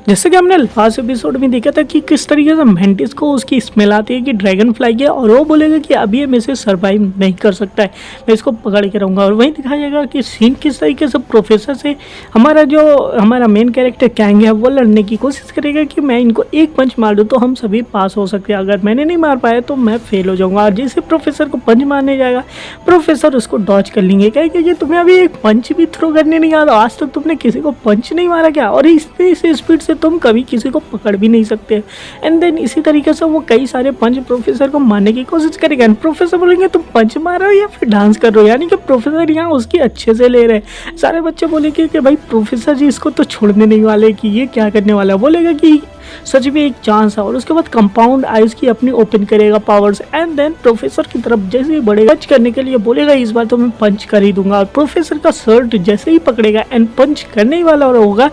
जैसे कि हमने लास्ट एपिसोड में देखा था कि किस तरीके से मेंटिस को उसकी स्मेल आती है कि ड्रैगन फ्लाई की, और वो बोलेगा कि अभी ये मेरे से सर्वाइव नहीं कर सकता है, मैं इसको पकड़ के रहूँगा। और वहीं दिखाया जाएगा कि सीन किस तरीके से प्रोफेसर से हमारा मेन कैरेक्टर कैंग है वो लड़ने की कोशिश करेगा कि मैं इनको एक पंच मार दूँ तो हम सभी पास हो सकते हैं, अगर मैंने नहीं मार पाया तो मैं फेल हो जाऊँगा। और जैसे प्रोफेसर को पंच मारने जाएगा, प्रोफेसर उसको डॉज कर लेंगे, क्या कि तुम्हें अभी एक पंच भी थ्रो करने नहीं आता, आज तक तुमने किसी को पंच नहीं मारा क्या, और इस स्पीड से तुम कभी किसी को पकड़ भी नहीं सकते। एंड देन इसी तरीके से वो कई सारे पंच प्रोफेसर को मारने की कोशिश करेगा। एंड प्रोफेसर बोलेंगे तुम पंच मार रहे हो या फिर डांस कर रहे हो, यानी कि प्रोफेसर यहाँ उसकी अच्छे से ले रहे हैं। सारे बच्चे बोलेंगे कि भाई प्रोफेसर जी इसको तो छोड़ने नहीं वाले कि ये क्या करने वाला है। बोलेगा कि सच में एक चांस है, और उसके बाद कंपाउंड आइज की अपनी ओपन करेगा पावर्स। एंड देन प्रोफेसर की तरफ जैसे ही बढ़ेगा पंच करने के लिए बोलेगा इस बार तो मैं पंच कर ही दूंगा। और प्रोफेसर का शर्ट जैसे ही पकड़ेगा एंड पंच करने ही वाला होगा,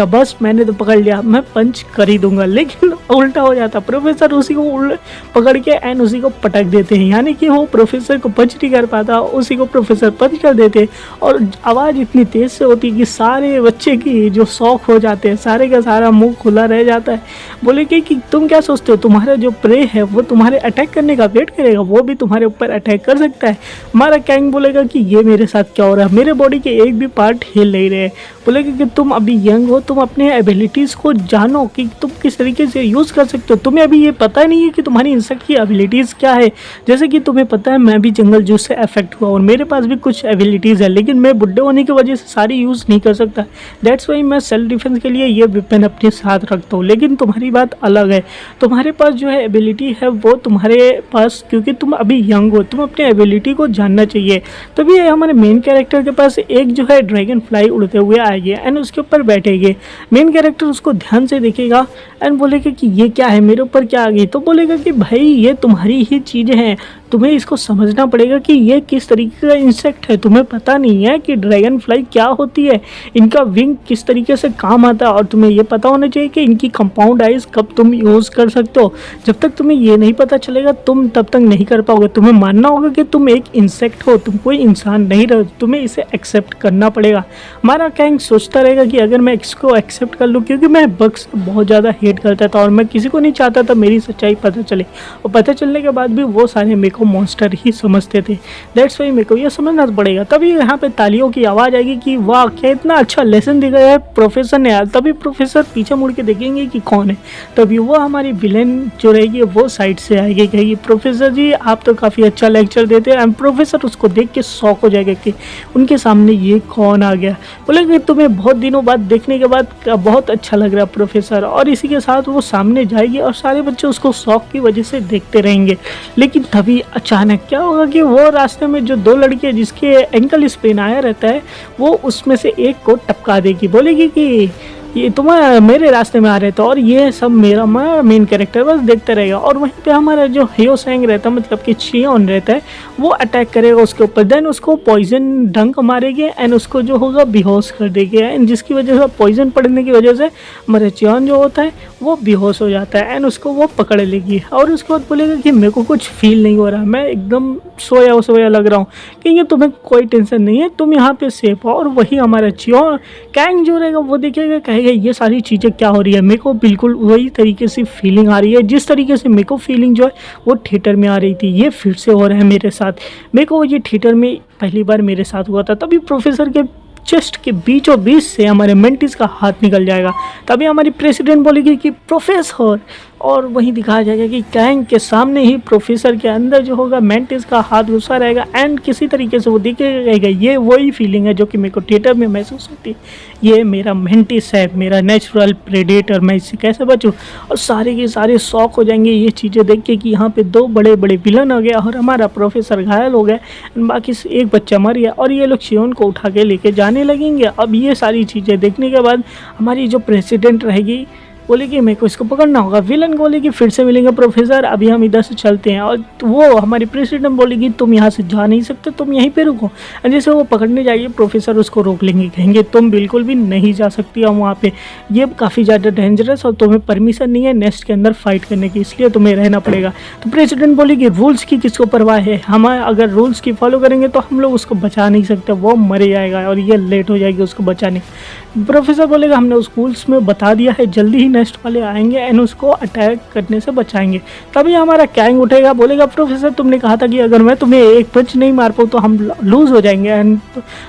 बस मैंने तो पकड़ लिया, मैं पंच कर ही दूंगा। लेकिन उल्टा हो जाता, प्रोफेसर उसी को पकड़ के एंड उसी को पटक देते हैं, यानी कि वो प्रोफेसर को पंच नहीं कर पाता, उसी को प्रोफेसर पंच कर देते। और आवाज़ इतनी तेज से होती है कि सारे बच्चे की जो शौक हो जाते हैं, सारे का सारा मुंह खुला रह जाता है। बोलेगी कि तुम क्या सोचते हो तुम्हारा जो प्रे है वो तुम्हारे अटैक करने का वेट करेगा, वो भी तुम्हारे ऊपर अटैक कर सकता है। हमारा कैंग बोलेगा कि ये मेरे साथ क्या हो रहा है, मेरे बॉडी के एक भी पार्ट हिल नहीं रहे। बोलेगा कि तुम अभी यंग हो, तुम अपने एबिलिटीज़ को जानो कि तुम किस तरीके से यूज़ कर सकते हो। तुम्हें अभी ये पता नहीं है कि तुम्हारी इंसेक्ट की एबिलिटीज़ क्या है। जैसे कि तुम्हें पता है मैं भी जंगल जूस से अफेक्ट हुआ और मेरे पास भी कुछ एबिलिटीज़ है, लेकिन मैं बुढ़े होने की वजह से सारी यूज़ नहीं कर सकता। दैट्स वाई मैं सेल्फ डिफेंस के लिए ये वेपन अपने साथ रखता हूँ। लेकिन तुम्हारी बात अलग है, तुम्हारे पास जो है एबिलिटी है वो तुम्हारे पास, क्योंकि तुम अभी यंग हो, तुम अपने एबिलिटी को जानना चाहिए। तभी हमारे मेन कैरेक्टर के पास एक जो है ड्रैगन फ्लाई उड़ते हुए आएगी एंड उसके ऊपर बैठेगी। मेन कैरेक्टर उसको ध्यान से देखेगा एंड बोलेगा कि ये क्या है, मेरे ऊपर क्या आ गई। तो बोलेगा कि भाई ये तुम्हारी ही चीज़ें हैं, तुम्हें इसको समझना पड़ेगा कि ये किस तरीके का इंसेक्ट है। तुम्हें पता नहीं है कि ड्रैगन फ्लाई क्या होती है, इनका विंग किस तरीके से काम आता है, और तुम्हें ये पता होना चाहिए कि इनकी कंपाउंड आइज कब तुम यूज़ कर सकते हो। जब तक तुम्हें ये नहीं पता चलेगा तुम तब तक नहीं कर पाओगे। तुम्हें मानना होगा कि तुम एक इंसेक्ट हो, तुम कोई इंसान नहीं रहो, तुम्हें इसे एक्सेप्ट करना पड़ेगा। हमारा कैंग सोचता रहेगा कि अगर मैं इसको एक्सेप्ट कर लूँ, क्योंकि मैं बग्स बहुत ज़्यादा हेट करता था और मैं किसी को नहीं चाहता था मेरी सच्चाई पता चले, और पता चलने के बाद भी वो सारे मेरे को मॉन्स्टर ही समझते थे। दैट्स वाई मेरे को ये समझना पड़ेगा। तभी यहाँ पे तालियों की आवाज़ आएगी कि वाह क्या इतना अच्छा लेसन दिया है प्रोफेसर ने यार। तभी प्रोफेसर पीछे मुड़ के देखेंगे कि कौन है, तभी वो हमारी विलेन जो रहेगी वो साइड से आएगी, कहेगी प्रोफेसर जी आप तो काफ़ी अच्छा लेक्चर देते हैं। एंड प्रोफेसर उसको देख के शॉक हो जाएगा कि उनके सामने ये कौन आ गया। बोलेंगे तुम्हें बहुत दिनों बाद देखने के बाद बहुत अच्छा लग रहा है प्रोफेसर। और इसी के साथ वो सामने जाएगी और सारे बच्चे उसको शौक की वजह से देखते रहेंगे। लेकिन तभी अचानक क्या होगा कि वो रास्ते में जो दो लड़कियां जिसके एंकल स्पेन आया रहता है वो उसमें से एक को टपका देगी। बोलेगी कि ये तुम मेरे रास्ते में आ रहे थे, और ये सब मेरा मेन कैरेक्टर बस देखते रहेगा। और वहीं पे हमारा जो हियो सेंग रहता है, मतलब कि चियोन रहता है, वो अटैक करेगा उसके ऊपर। देन उसको पॉइजन डंक मारेगी एंड उसको जो होगा बेहोश कर देगी, एंड जिसकी वजह से पॉइजन पड़ने की वजह से हमारा चियोन जो होता है वो बेहोश हो जाता है एंड उसको वो पकड़ लेगी। और उसके बाद बोलेगा कि मेरे को कुछ फील नहीं हो रहा, मैं एकदम सोया सोया लग रहा हूँ, क्योंकि तुम्हें कोई टेंशन नहीं है, तुम यहाँ पे सेफ हो। और वही हमारा चियोन कैंग जो रहेगा वो देखेगा, कहेगा ये सारी चीज़ें क्या हो रही है। मेरे को बिल्कुल वही तरीके से फीलिंग आ रही है जिस तरीके से मेरे को फीलिंग जो है वो थिएटर में आ रही थी, ये फिर से हो रहा है मेरे साथ। मेरे को ये थिएटर में पहली बार मेरे साथ हुआ था। तभी प्रोफेसर के चेस्ट के बीचों बीच से हमारे मेंटिस का हाथ निकल जाएगा। तभी हमारी प्रेसिडेंट बोलेगी कि प्रोफेसर, और वहीं दिखाया जाएगा कि कैंग के सामने ही प्रोफेसर के अंदर जो होगा मेंटिस का हाथ घुसा रहेगा एंड किसी तरीके से वो दिखेगा। ये वही फीलिंग है जो कि मेरे को थिएटर में महसूस होती है, ये मेरा मेंटिस है, मेरा नेचुरल प्रेडेटर, मैं इससे कैसे बचूं। और सारे के सारे शॉक हो जाएंगे ये चीज़ें देख के कि यहाँ पे दो बड़े बड़े विलन हो गया और हमारा प्रोफेसर घायल हो गया, बाकी एक बच्चा मर गया, और ये लोग चियोन को उठा के लेके जाने लगेंगे। अब ये सारी चीज़ें देखने के बाद हमारी जो प्रेसिडेंट रहेगी बोले कि मेरे को इसको पकड़ना होगा। विलन बोले कि फिर से मिलेंगे प्रोफेसर, अभी हम इधर से चलते हैं। और वो हमारी प्रेसिडेंट बोलेगी तुम यहाँ से जा नहीं सकते, तुम यहीं पे रुको। और जैसे वो पकड़ने जाएगी प्रोफेसर उसको रोक लेंगे, कहेंगे तुम बिल्कुल भी नहीं जा सकती हो वहाँ पे, ये काफ़ी ज़्यादा डेंजरस और तुम्हें परमिशन नहीं है नेस्ट के अंदर फाइट करने की, इसलिए तुम्हें रहना पड़ेगा। तो प्रेसिडेंट बोलेगी रूल्स की किसको परवाह है, हम अगर रूल्स की फॉलो करेंगे तो हम लोग उसको बचा नहीं सकते, वो मर जाएगा और ये लेट हो जाएगी उसको बचाने। प्रोफेसर बोलेगा हमने स्कूल्स में बता दिया है, जल्दी ही नेक्स्ट वाले आएंगे एंड उसको अटैक करने से बचाएंगे। तभी हमारा कैंग उठेगा, बोलेगा प्रोफेसर तुमने कहा था कि अगर मैं तुम्हें एक पंच नहीं मार पाऊँ तो हम लूज़ हो जाएंगे एंड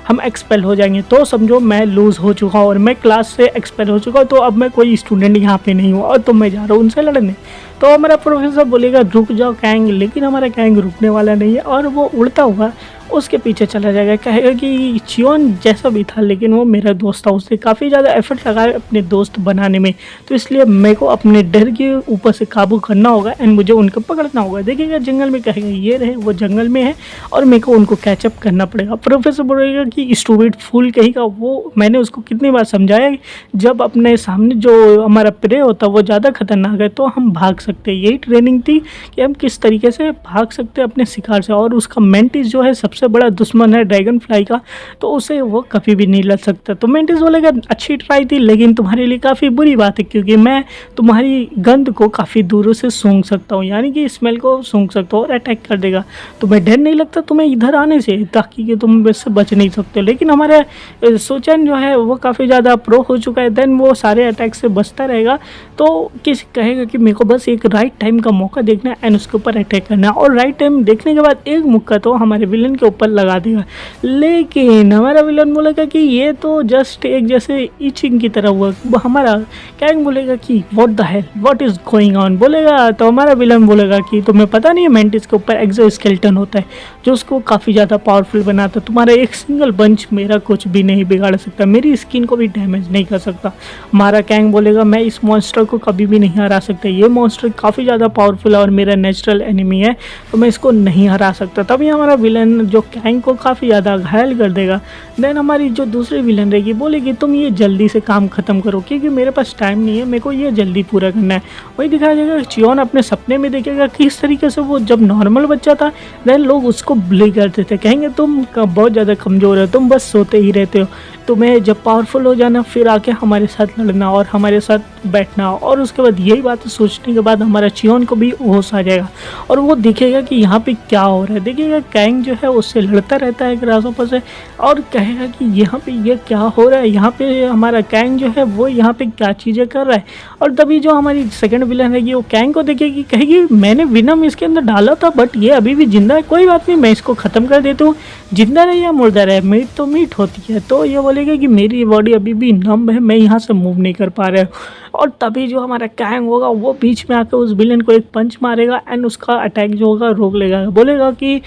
हम एक्सपेल हो जाएंगे। तो समझो मैं लूज़ हो चुका हूँ और मैं क्लास से एक्सपेल हो चुका हूँ, तो अब मैं कोई स्टूडेंट यहाँ पे नहीं हूँ और तो मैं जा रहा हूँ उनसे लड़ने। तो हमारा प्रोफेसर बोलेगा रुक जाओ कैंग, लेकिन हमारा कैंग रुकने वाला नहीं है और वो उड़ता हुआ उसके पीछे चला जाएगा। कहेगा कि चियोन जैसा भी था लेकिन वो मेरा दोस्त था, उसने काफ़ी ज़्यादा एफर्ट लगाया अपने दोस्त बनाने में, तो इसलिए मेरे को अपने डर के ऊपर से काबू करना होगा एंड मुझे उनको पकड़ना होगा। देखिएगा जंगल में, कहेगा ये रहे वो जंगल में है और मेरे को उनको कैचअप करना पड़ेगा। प्रोफेसर बोलेगा कि स्टूपिड फूल कहेगा, वो मैंने उसको कितनी बार समझाया जब अपने सामने जो हमारा प्रे होता है वो ज़्यादा खतरनाक है तो हम भाग सकते हैं। यही ट्रेनिंग थी कि हम किस तरीके से भाग सकते हैं अपने शिकार से, और उसका मेंटिस जो है सबसे बड़ा दुश्मन है ड्रैगन फ्लाई का, तो उसे वो कभी भी नहीं लड़ सकता। तो मेंटिस बोलेगा अच्छी ट्राई थी लेकिन तुम्हारे लिए काफ़ी बुरी बात है क्योंकि मैं तुम्हारी गंध को काफ़ी दूर से सूंघ सकता हूँ, यानी कि स्मेल को सूंघ सकता हूँ और अटैक कर देगा। तुम्हें डर नहीं लगता तुम्हें इधर आने से, ताकि कि तुम इससे बच नहीं सकते। लेकिन हमारे सोचन जो है वो काफ़ी ज़्यादा प्रो हो चुका है, देन वो सारे अटैक से बचता रहेगा। तो किस कहेगा कि मेरे को बस एक राइट टाइम का मौका देखना है एंड उसके ऊपर अटैक करना है, और राइट टाइम देखने के बाद एक मुक्का तो हमारे विलन के ऊपर लगा देगा। लेकिन हमारा विलन बोलेगा कि ये तो जस्ट एक जैसे ईचिंग की तरह हुआ। हमारा कैंग बोलेगा कि what the hell, what is going on बोलेगा। तो हमारा विलन बोलेगा कि तुम्हें पता नहीं है मेंटिस के ऊपर एक्सोस्केलेटन होता है जो उसको काफ़ी ज़्यादा पावरफुल बनाता है, तुम्हारा एक सिंगल पंच मेरा कुछ भी नहीं बिगाड़ सकता, मेरी स्किन को भी डैमेज नहीं कर सकता। हमारा कैंग बोलेगा मैं इस मॉन्स्टर को कभी भी नहीं हरा सकता, ये मॉन्स्टर काफ़ी ज़्यादा पावरफुल है और मेरा नेचुरल एनिमी है तो मैं इसको नहीं हरा सकता। तभी हमारा विलन जो कैंग को काफ़ी ज़्यादा घायल कर देगा। देन हमारी जो दूसरी विलन रहेगी बोलेगी तुम ये जल्दी से काम ख़त्म करो क्योंकि मेरे पास टाइम नहीं है, मेरे को ये जल्दी पूरा करना है। वही दिखाया जाएगा चियोन अपने सपने में देखेगा किस तरीके से वो जब नॉर्मल बच्चा था देन लोग उसको बुली करते थे, कहेंगे तुम बहुत ज़्यादा कमज़ोर हो, तुम बस सोते ही रहते हो, तुम्हें जब पावरफुल हो जाना फिर आके हमारे साथ लड़ना और हमारे साथ बैठना। और उसके बाद यही बात सोचने के बाद हमारा चियोन को भी होश आ जाएगा और वो देखेगा कि यहाँ पे क्या हो रहा है। देखिएगा कैंग जो है उससे लड़ता रहता है ग्रासहोपर से और कहेगा कि यहाँ पे ये क्या हो रहा है, यहाँ पे हमारा कैंग जो है वो यहाँ पे क्या चीज़ें कर रहा है। और तभी जो हमारी सेकंड विलन रहेगी वो कैंग को देखेगी, कहेगी मैंने विनम इसके अंदर डाला था बट ये अभी भी जिंदा है, कोई बात नहीं मैं इसको ख़त्म कर देता हूँ, जिंदा रहे या मुर्दा रहे मीट तो मीट होती है। तो ये बोलेगा कि मेरी बॉडी अभी भी नम है, मैं यहाँ से मूव नहीं कर पा रहा हूँ। और तभी जो हमारा कैंग होगा वो बीच में आकर उस विलन को एक पंच मारेगा एंड उसका अटैक जो होगा रोक लेगा, बोलेगा कि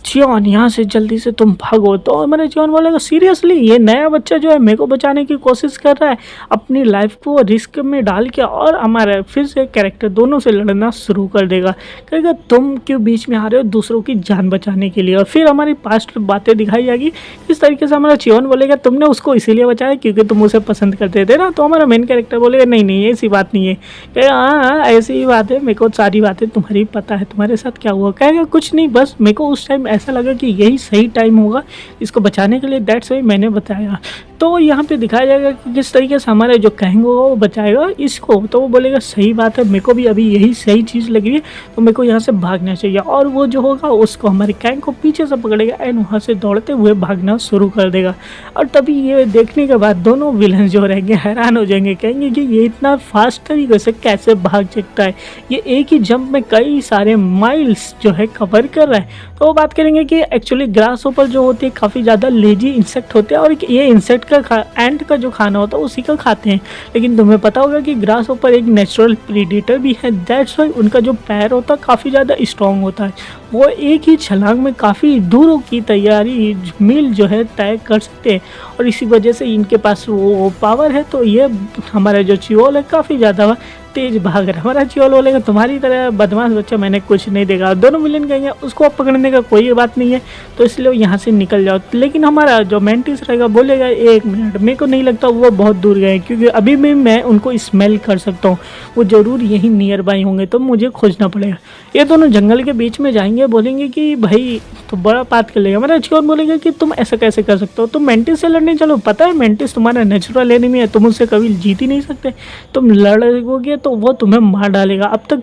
चियोन यहाँ से जल्दी से तुम भागो। तो हमारे चियोन बोलेगा सीरियसली ये नया बच्चा जो है मेरे को बचाने की कोशिश कर रहा है, अपनी लाइफ को रिस्क में डाल के, और हमारा फिर से कैरेक्टर दोनों से लड़ना शुरू कर देगा। कहेगा तुम क्यों बीच में आ रहे हो दूसरों की जान बचाने के लिए। और फिर हमारी पास्ट बातें दिखाई जाएगी इस तरीके से। हमारा चियोन बोलेगा तुमने उसको इसीलिए बचाया क्योंकि तुम उसे पसंद करते थे ना। तो हमारा मेन कैरेक्टर बोलेगा नहीं नहीं ऐसी बात नहीं है। कहेगा हाँ ऐसी ही बात है, मेरे को सारी बातें तुम्हारी पता है, तुम्हारे साथ क्या हुआ। कहेगा कुछ नहीं, बस मेरे को उस टाइम ऐसा लगा कि यही सही टाइम होगा इसको बचाने के लिए, दैट्स व्हाई मैंने बताया। तो यहाँ पे दिखाया जाएगा कि किस तरीके से हमारा जो कैंग होगा वो बचाएगा इसको। तो वो बोलेगा सही बात है, मेरे को भी अभी यही सही चीज़ लग रही है तो मेरे को यहाँ से भागना चाहिए। और वो जो होगा उसको हमारे कैंग को पीछे से पकड़ेगा एंड वहाँ से दौड़ते हुए भागना शुरू कर देगा। और तभी ये देखने के बाद दोनों विलन जो रहेंगे हैरान हो जाएंगे, कहेंगे कि ये इतना फास्ट तरीके से कैसे भाग सकता है, ये एक ही जंप में कई सारे माइल्स जो है कवर कर रहा है। तो वो बात करेंगे कि एक्चुअली ग्रासहोपर जो होती है काफ़ी ज़्यादा लेजी इंसेक्ट होते हैं और ये इंसेक्ट का एंट का जो खाना होता है उसी का खाते हैं। लेकिन तुम्हें पता होगा कि ग्रासहोपर एक नेचुरल प्रीडेटर भी है, दैट्स वाई उनका जो पैर होता है काफ़ी ज़्यादा स्ट्रॉन्ग होता है। वो एक ही छलांग में काफ़ी दूरों की तैयारी मील जो है तय कर सकते हैं, और इसी वजह से इनके पास वो पावर है। तो ये हमारा जो चिओल है काफ़ी ज़्यादा तेज भाग रहा है। हमारा चिओल बोलेगा तुम्हारी तरह बदमाश बच्चा मैंने कुछ नहीं देखा। दोनों विलेन कहेंगे उसको अब पकड़ने का कोई बात नहीं है, तो इसलिए यहाँ से निकल जाओ। लेकिन हमारा जो मेंटिस रहेगा बोलेगा 1 मिनट, मेरे को नहीं लगता वो बहुत दूर गए, क्योंकि अभी भी मैं उनको स्मेल कर सकता हूँ, वो ज़रूर यहीं नियर बाई होंगे, तो मुझे खोजना पड़ेगा। ये दोनों जंगल के बीच में जाएंगे, बोलेंगे कि भाई तो बड़ा बात कर लेगा। हमारा चिओल बोलेगा कि तुम ऐसा कैसे कर सकते हो, तुम मेंटिस से लड़ने चलो, पता है मेंटिस तुम्हारा नेचुरल एनिमी है, तुम उससे कभी जीत ही नहीं सकते, तुम लड़ोगे तो वो तुम्हें मार डालेगा। अब तक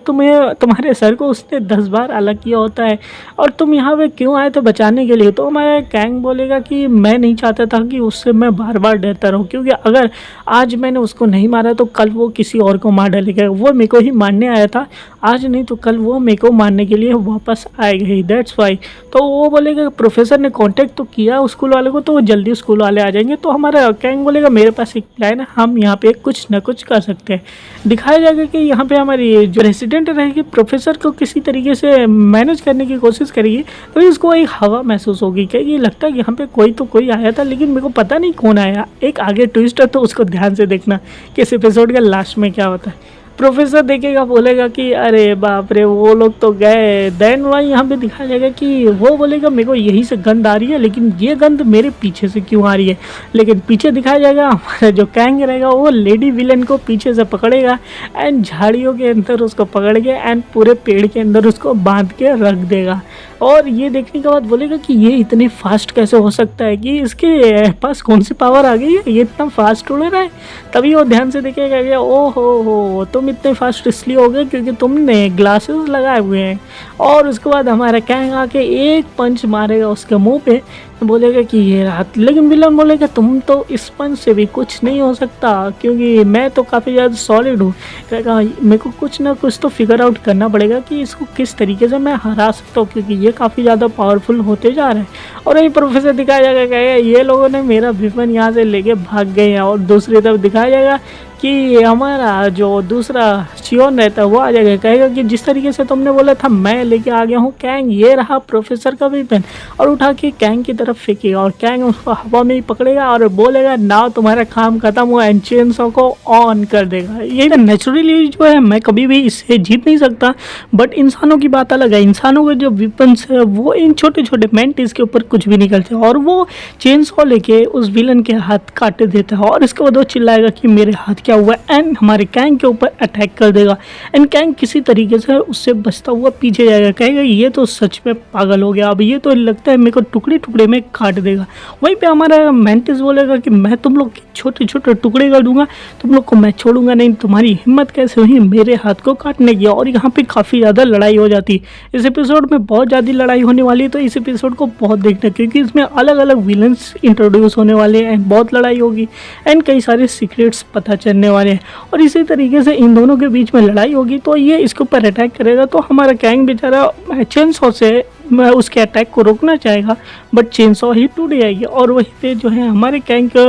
तुम्हारे सर को उसने 10 बार अलग किया होता है, और तुम यहाँ पे क्यों आए थे बचाने के लिए। तो हमारा कैंग बोलेगा कि मैं नहीं चाहता था कि उससे मैं बार बार डरता रहूँ, क्योंकि अगर आज मैंने उसको नहीं मारा तो कल वो किसी और को मार डालेगा। वो मेरे को ही मारने आया था, आज नहीं तो कल वो मेरे को मारने के लिए वापस आएगा ही, दैट्स वाई। तो वो बोलेगा प्रोफेसर ने कांटेक्ट तो किया स्कूल वाले को, तो वो जल्दी स्कूल वाले आ जाएंगे। तो हमारा कैंग बोलेगा मेरे पास एक प्लान है, हम यहाँ पे कुछ ना कुछ कर सकते हैं। दिखाया जाएगा कि यहाँ पे हमारी जो रेसिडेंट रहेगी प्रोफेसर को किसी तरीके से मैनेज करने की कोशिश करेगी, तो इसको एक हवा महसूस होगी कि ये लगता है कि यहाँ पे कोई आया था, लेकिन मेरे को पता नहीं कौन आया। एक आगे ट्विस्ट है, तो उसको ध्यान से देखना कि इस एपिसोड के लास्ट में क्या होता है। प्रोफेसर देखेगा, बोलेगा कि अरे बाप रे वो लोग तो गए। देन वही यहाँ पे दिखाया जाएगा कि वो बोलेगा मेरे को यहीं से गंध आ रही है, लेकिन ये गंध मेरे पीछे से क्यों आ रही है। लेकिन पीछे दिखाया जाएगा हमारा जो कैंग रहेगा वो लेडी विलन को पीछे से पकड़ेगा एंड झाड़ियों के अंदर उसको पकड़ के एंड पूरे पेड़ के अंदर उसको बांध के रख देगा। और ये देखने के बाद बोलेगा कि ये इतने फास्ट कैसे हो सकता है, कि इसके पास कौन सी पावर आ गई है, ये इतना फास्ट उड़ रहा है। तभी वो ध्यान से देखेगा, ओ हो तुम इतने फास्ट इसलिए हो गए क्योंकि तुमने ग्लासेस लगाए हुए हैं। और उसके बाद हमारा कैंग आके एक पंच मारेगा उसके मुंह पे, बोलेगा कि ये रात। लेकिन विलन बोलेगा तुम तो इस पंच से भी कुछ नहीं हो सकता, क्योंकि मैं तो काफ़ी ज़्यादा सॉलिड हूँ। कहेगा मेरे को कुछ ना कुछ तो फिगर आउट करना पड़ेगा कि इसको किस तरीके से मैं हरा सकता हूँ, क्योंकि ये काफ़ी ज़्यादा पावरफुल होते जा रहे हैं। और यही प्रोफेसर दिखाया जाएगा, कहेगा ये लोगों ने मेरा विपन यहाँ से लेके भाग गए हैं। और दूसरी तरफ दिखाया जाएगा कि हमारा जो दूसरा चिओन रहता है वो आ जाएगा, कहेगा कि जिस तरीके से तुमने बोला था मैं लेके आ गया हूँ कैंग, ये रहा प्रोफेसर का वेपन। और उठा के कैंग की तरफ फेंकेगा, और कैंग उसको हवा में ही पकड़ेगा और बोलेगा नाउ तुम्हारा काम खत्म हुआ, एंड चेनसॉ को ऑन कर देगा। ये नेचुरली जो है मैं कभी भी इससे जीत नहीं सकता, बट इंसानों की बात अलग है। इंसानों के जो वेपन्स है वो इन छोटे छोटे मेंटिस के ऊपर कुछ भी नहीं करते, और वो चेनसॉ लेके उस विलन के हाथ काट देता है। और इसके बाद वो चिल्लाएगा कि मेरे हाथ क्या हुआ, एंड हमारे कैंग के ऊपर अटैक कर देगा। एंड कैंग किसी तरीके से उससे बचता हुआ पीछे जाएगा, कहेगा ये तो सच में पागल हो गया, अब ये तो लगता है मेरे को टुकड़े टुकड़े में काट देगा। वहीं पे हमारा मेंटिस बोलेगा कि मैं तुम लोग के छोटे छोटे टुकड़े कर दूंगा, तुम लोग को मैं छोड़ूंगा नहीं, तुम्हारी हिम्मत कैसे हुई मेरे हाथ को काटने की। और यहाँ पे काफ़ी ज़्यादा लड़ाई हो जाती है। इस एपिसोड में बहुत ज़्यादा लड़ाई होने वाली है, तो इस एपिसोड को बहुत देखना, क्योंकि इसमें अलग अलग विलन्स इंट्रोड्यूस होने वाले हैं, बहुत लड़ाई होगी एंड कई सारे सीक्रेट्स पता चलने वाले हैं। और इसी तरीके से इन दोनों के बीच में लड़ाई होगी, तो ये इसके ऊपर अटैक करेगा। तो हमारा कैंग बेचारा चेनसॉ से उसके अटैक को रोकना चाहेगा, बट चेनसॉ ही टूट जाएगी, और वहीं पे जो है हमारे कैंग के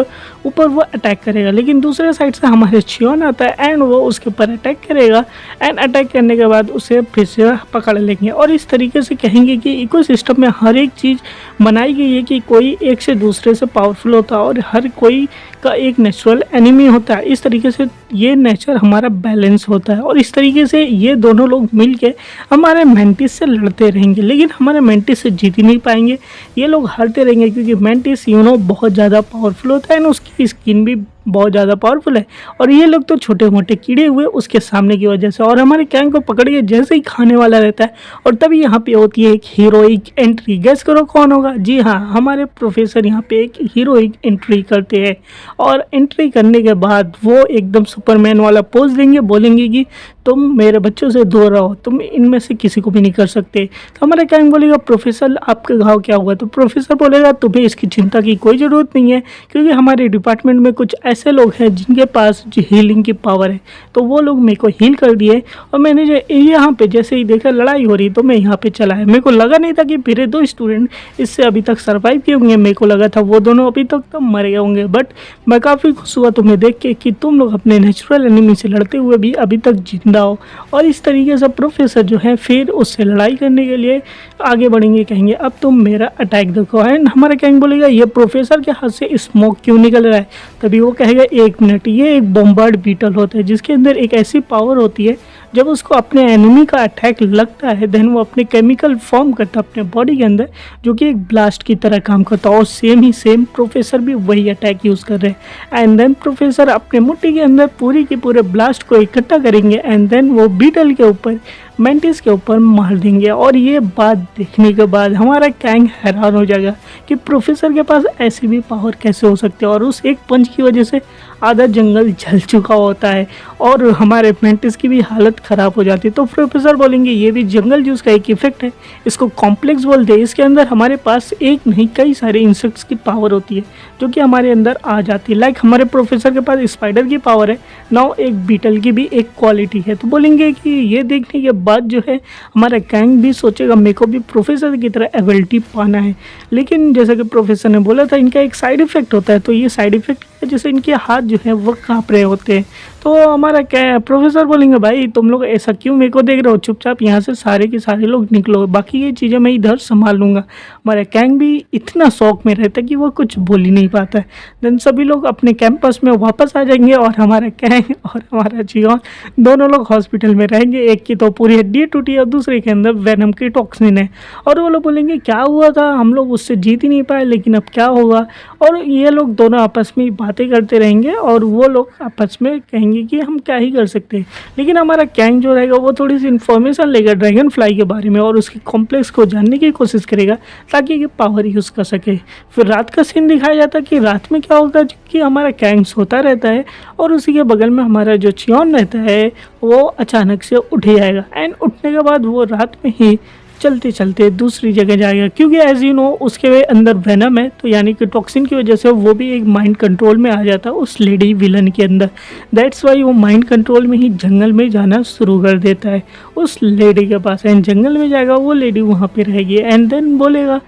ऊपर वो अटैक करेगा। लेकिन दूसरे साइड से हमारे चिओन आता है एंड वो उसके ऊपर अटैक करेगा, एंड अटैक करने के बाद उसे फिर से पकड़ लेंगे। और इस तरीके से कहेंगे कि इकोसिस्टम में हर एक चीज़ बनाई गई है कि कोई एक से दूसरे से पावरफुल होता है, और हर कोई का एक नेचुरल एनिमी होता है। इस तरीके से ये नेचर हमारा बैलेंस होता है, और इस तरीके से ये दोनों लोग मिल के हमारे मेंटिस से लड़ते रहेंगे, लेकिन हमारे मेंटिस से जीत ही नहीं पाएंगे। ये लोग हारते रहेंगे, क्योंकि मेंटिस बहुत ज़्यादा पावरफुल होता है, और उसकी स्किन भी बहुत ज़्यादा पावरफुल है, और ये लोग तो छोटे मोटे कीड़े हुए उसके सामने की वजह से। और हमारे कैंग को पकड़ के जैसे ही खाने वाला रहता है, और तभी यहाँ पे होती है एक हीरोइक एंट्री। गेस करो कौन होगा? जी हाँ, हमारे प्रोफेसर यहाँ पे एक हीरोइक एंट्री करते हैं, और एंट्री करने के बाद वो एकदम सुपरमैन वाला पोज देंगे, बोलेंगे कि तुम मेरे बच्चों से दूर रहो, तुम इनमें से किसी को भी नहीं कर सकते। तो हमारा कैंग बोलेगा प्रोफेसर आपके घाव क्या हुआ? तो प्रोफेसर बोलेगा तुम्हें इसकी चिंता की कोई ज़रूरत नहीं है, क्योंकि हमारे डिपार्टमेंट में कुछ ऐसे लोग हैं जिनके पास जो हीलिंग की पावर है, तो वो लोग मेरे को हील कर दिए। और मैंने जो यहाँ पे जैसे ही देखा लड़ाई हो रही तो मैं यहाँ पे चला है। मेरे को लगा नहीं था कि मेरे 2 स्टूडेंट इससे अभी तक सर्वाइव किए होंगे, मेरे को लगा था वो दोनों अभी तक तो मर गए होंगे। बट मैं काफ़ी खुश हुआ तुम्हें देख के कि तुम लोग अपने नेचुरल एनिमी से लड़ते हुए भी अभी तक जिंदा हो। और इस तरीके से प्रोफेसर जो है फिर उससे लड़ाई करने के लिए आगे बढ़ेंगे, कहेंगे अब तुम मेरा अटैक देखो। एंड हमारा गैंग बोलेगा ये प्रोफेसर के हाथ से स्मोक क्यों निकल रहा है। तभी वो कहेगा 1 मिनट, ये एक बॉम्बार्ड बीटल होता है जिसके अंदर एक ऐसी पावर होती है, जब उसको अपने एनिमी का अटैक लगता है देन वो अपने केमिकल फॉर्म करता है अपने बॉडी के अंदर, जो कि एक ब्लास्ट की तरह काम करता है। और सेम प्रोफेसर भी वही अटैक यूज़ कर रहे हैं। एंड देन प्रोफेसर अपने मुट्ठी के अंदर पूरी के पूरे ब्लास्ट को इकट्ठा करेंगे एंड देन वो बीटल के ऊपर मेंटिस के ऊपर मार देंगे। और ये बात देखने के बाद हमारा गैंग हैरान हो जाएगा कि प्रोफेसर के पास ऐसी भी पावर कैसे हो सकती है। और उस एक पंच की वजह से आधा जंगल जल चुका होता है और हमारे मेंटिस की भी हालत ख़राब हो जाती है। तो प्रोफेसर बोलेंगे ये भी जंगल जूस का एक इफेक्ट है, इसको कॉम्प्लेक्स बोलते हैं। इसके अंदर हमारे पास एक नहीं कई सारे इंसेक्ट्स की पावर होती है जो कि हमारे अंदर आ जाती है। लाइक हमारे प्रोफेसर के पास स्पाइडर की पावर है, नाउ एक बीटल की भी एक क्वालिटी है। तो बोलेंगे कि ये देखने के बाद जो है हमारा गैंग भी सोचेगा मेरे को भी प्रोफेसर की तरह एबिलिटी पाना है। लेकिन जैसा कि प्रोफेसर ने बोला था इनका एक साइड इफेक्ट होता है, तो ये साइड इफेक्ट है जैसे इनके हाथ जो है वो काँप रहे होते हैं। तो हमारा क्या प्रोफेसर बोलेंगे भाई तुम लोग ऐसा क्यों मेरे को देख रहे हो, चुपचाप यहाँ से सारे के सारे लोग निकलो, बाकी ये चीज़ें मैं इधर संभाल लूँगा। हमारा गैंग भी इतना शौक में रहता है कि वो कुछ बोल ही नहीं पाता है। देन सभी लोग अपने कैंपस में वापस आ जाएंगे और हमारा गैंग और हमारा जियोन दोनों लोग हॉस्पिटल में रहेंगे। एक की तो पूरी हड्डी टूटी है और दूसरे के अंदर वेनम की टॉक्सिन है। और वो लोग बोलेंगे क्या हुआ था, हम लोग उससे जीत ही नहीं पाए, लेकिन अब क्या होगा। और ये लोग दोनों आपस में बातें करते रहेंगे और वो लोग आपस में कहेंगे कि हम क्या ही कर सकते हैं। लेकिन हमारा गैंग जो रहेगा वो थोड़ी सी इन्फॉर्मेशन लेगा ड्रैगन फ्लाई के बारे में और उसके कॉम्प्लेक्स को जानने की कोशिश करेगा ताकि ये पावर यूज़ कर सके। फिर रात का सीन दिखाया जाता है कि रात में क्या होगा कि हमारा गैंग सोता रहता है और उसी के बगल में हमारा जो चियोन रहता है वो अचानक से उठ जाएगा। एंड उठने के बाद वो रात में ही चलते चलते दूसरी जगह जाएगा, क्योंकि एज यू नो उसके अंदर वेनम है, तो यानी कि टॉक्सिन की वजह से वो भी एक माइंड कंट्रोल में आ जाता है उस लेडी विलन के अंदर। दैट्स वाई वो माइंड कंट्रोल में ही जंगल में जाना शुरू कर देता है उस लेडी के पास। एंड जंगल में जाएगा, वो लेडी वहाँ पे रहेगी एंड देन बोलेगा